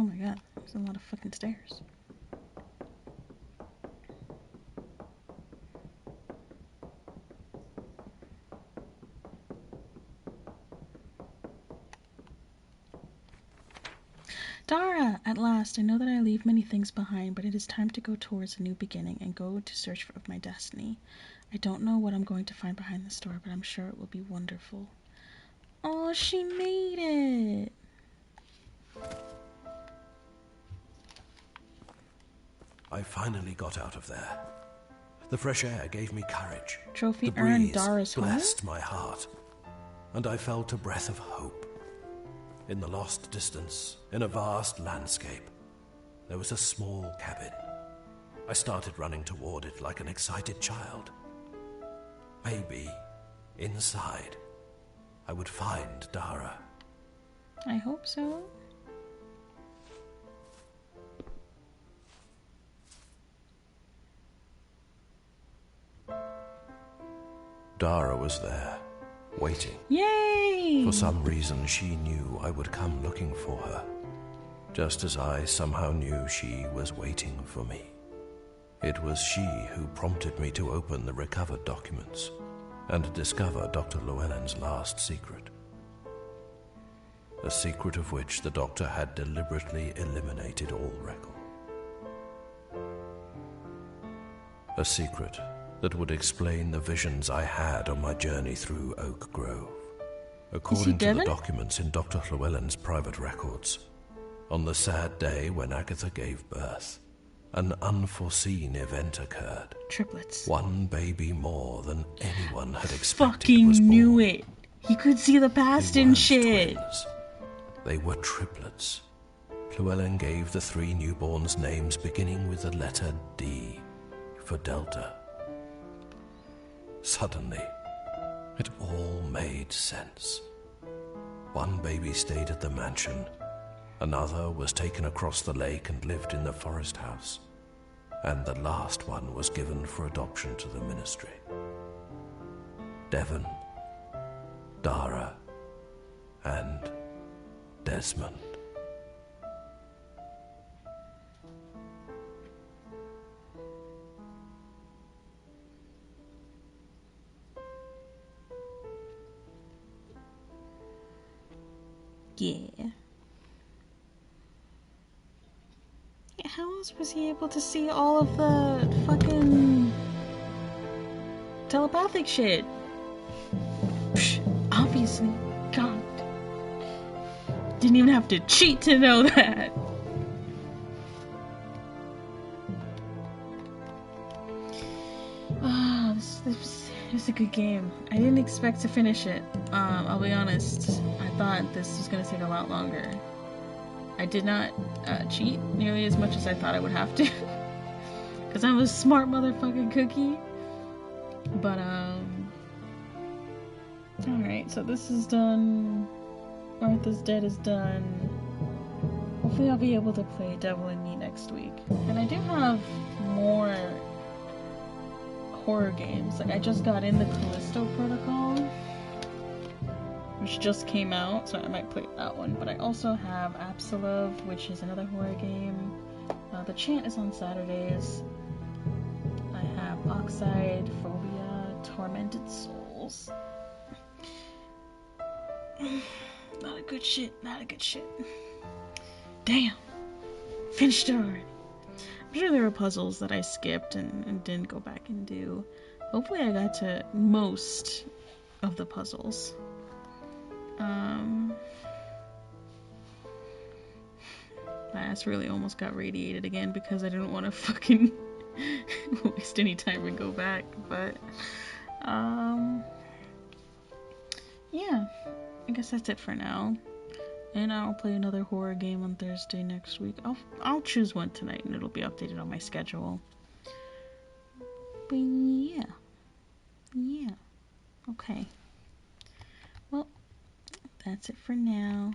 my god, there's a lot of fucking stairs. Dara! At last, I know that I leave many things behind, but it is time to go towards a new beginning and go to search of my destiny. I don't know what I'm going to find behind this door, but I'm sure it will be wonderful. Oh, she made it! I finally got out of there. The fresh air gave me courage. Trophy The earned, breeze Dara's home? blessed my heart, and I felt a breath of hope. In the lost distance, in a vast landscape, there was a small cabin. I started running toward it like an excited child. Maybe, inside, I would find Dara. I hope so. Dara was there, waiting. Yay! For some reason, she knew I would come looking for her, just as I somehow knew she was waiting for me. It was she who prompted me to open the recovered documents and discover Dr. Llewellyn's last secret. A secret of which the doctor had deliberately eliminated all record. A secret that would explain the visions I had on my journey through Oak Grove. According to the documents in Dr. Llewellyn's private records, on the sad day when Agatha gave birth, an unforeseen event occurred. Triplets. One baby more than anyone had expected Fucking was born. knew it. He could see the past They and weren't shit. twins. They were triplets. Llewellyn gave the three newborns names beginning with the letter D for Delta. Suddenly, it all made sense. One baby stayed at the mansion, another was taken across the lake and lived in the forest house, and the last one was given for adoption to the ministry. Devon, Dara, and Desmond. Yeah. How else was he able to see all of the fucking telepathic shit? Psh, obviously, God. Didn't even have to cheat to know that. Ah, this was a good game. I didn't expect to finish it. I'll be honest. I thought this was gonna take a lot longer. I did not cheat nearly as much as I thought I would have to. Because I'm a smart motherfucking cookie. But, alright, so this is done. Martha's Dead is done. Hopefully I'll be able to play Devil in Me next week. And I do have more horror games. Like, I just got in the Callisto Protocol, which just came out, so I might play that one. But I also have Absolove, which is another horror game. The Chant is on Saturdays. I have Oxide, Phobia, Tormented Souls. Not a good shit, not a good shit. Damn. Finished it already. I'm sure there were puzzles that I skipped and didn't go back and do. Hopefully I got to most of the puzzles. My ass really almost got radiated again because I didn't want to fucking waste any time and go back, but yeah, I guess that's it for now. And I'll play another horror game on Thursday next week. I'll choose one tonight and it'll be updated on my schedule. But yeah. Okay. Well, that's it for now.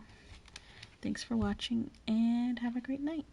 Thanks for watching and have a great night.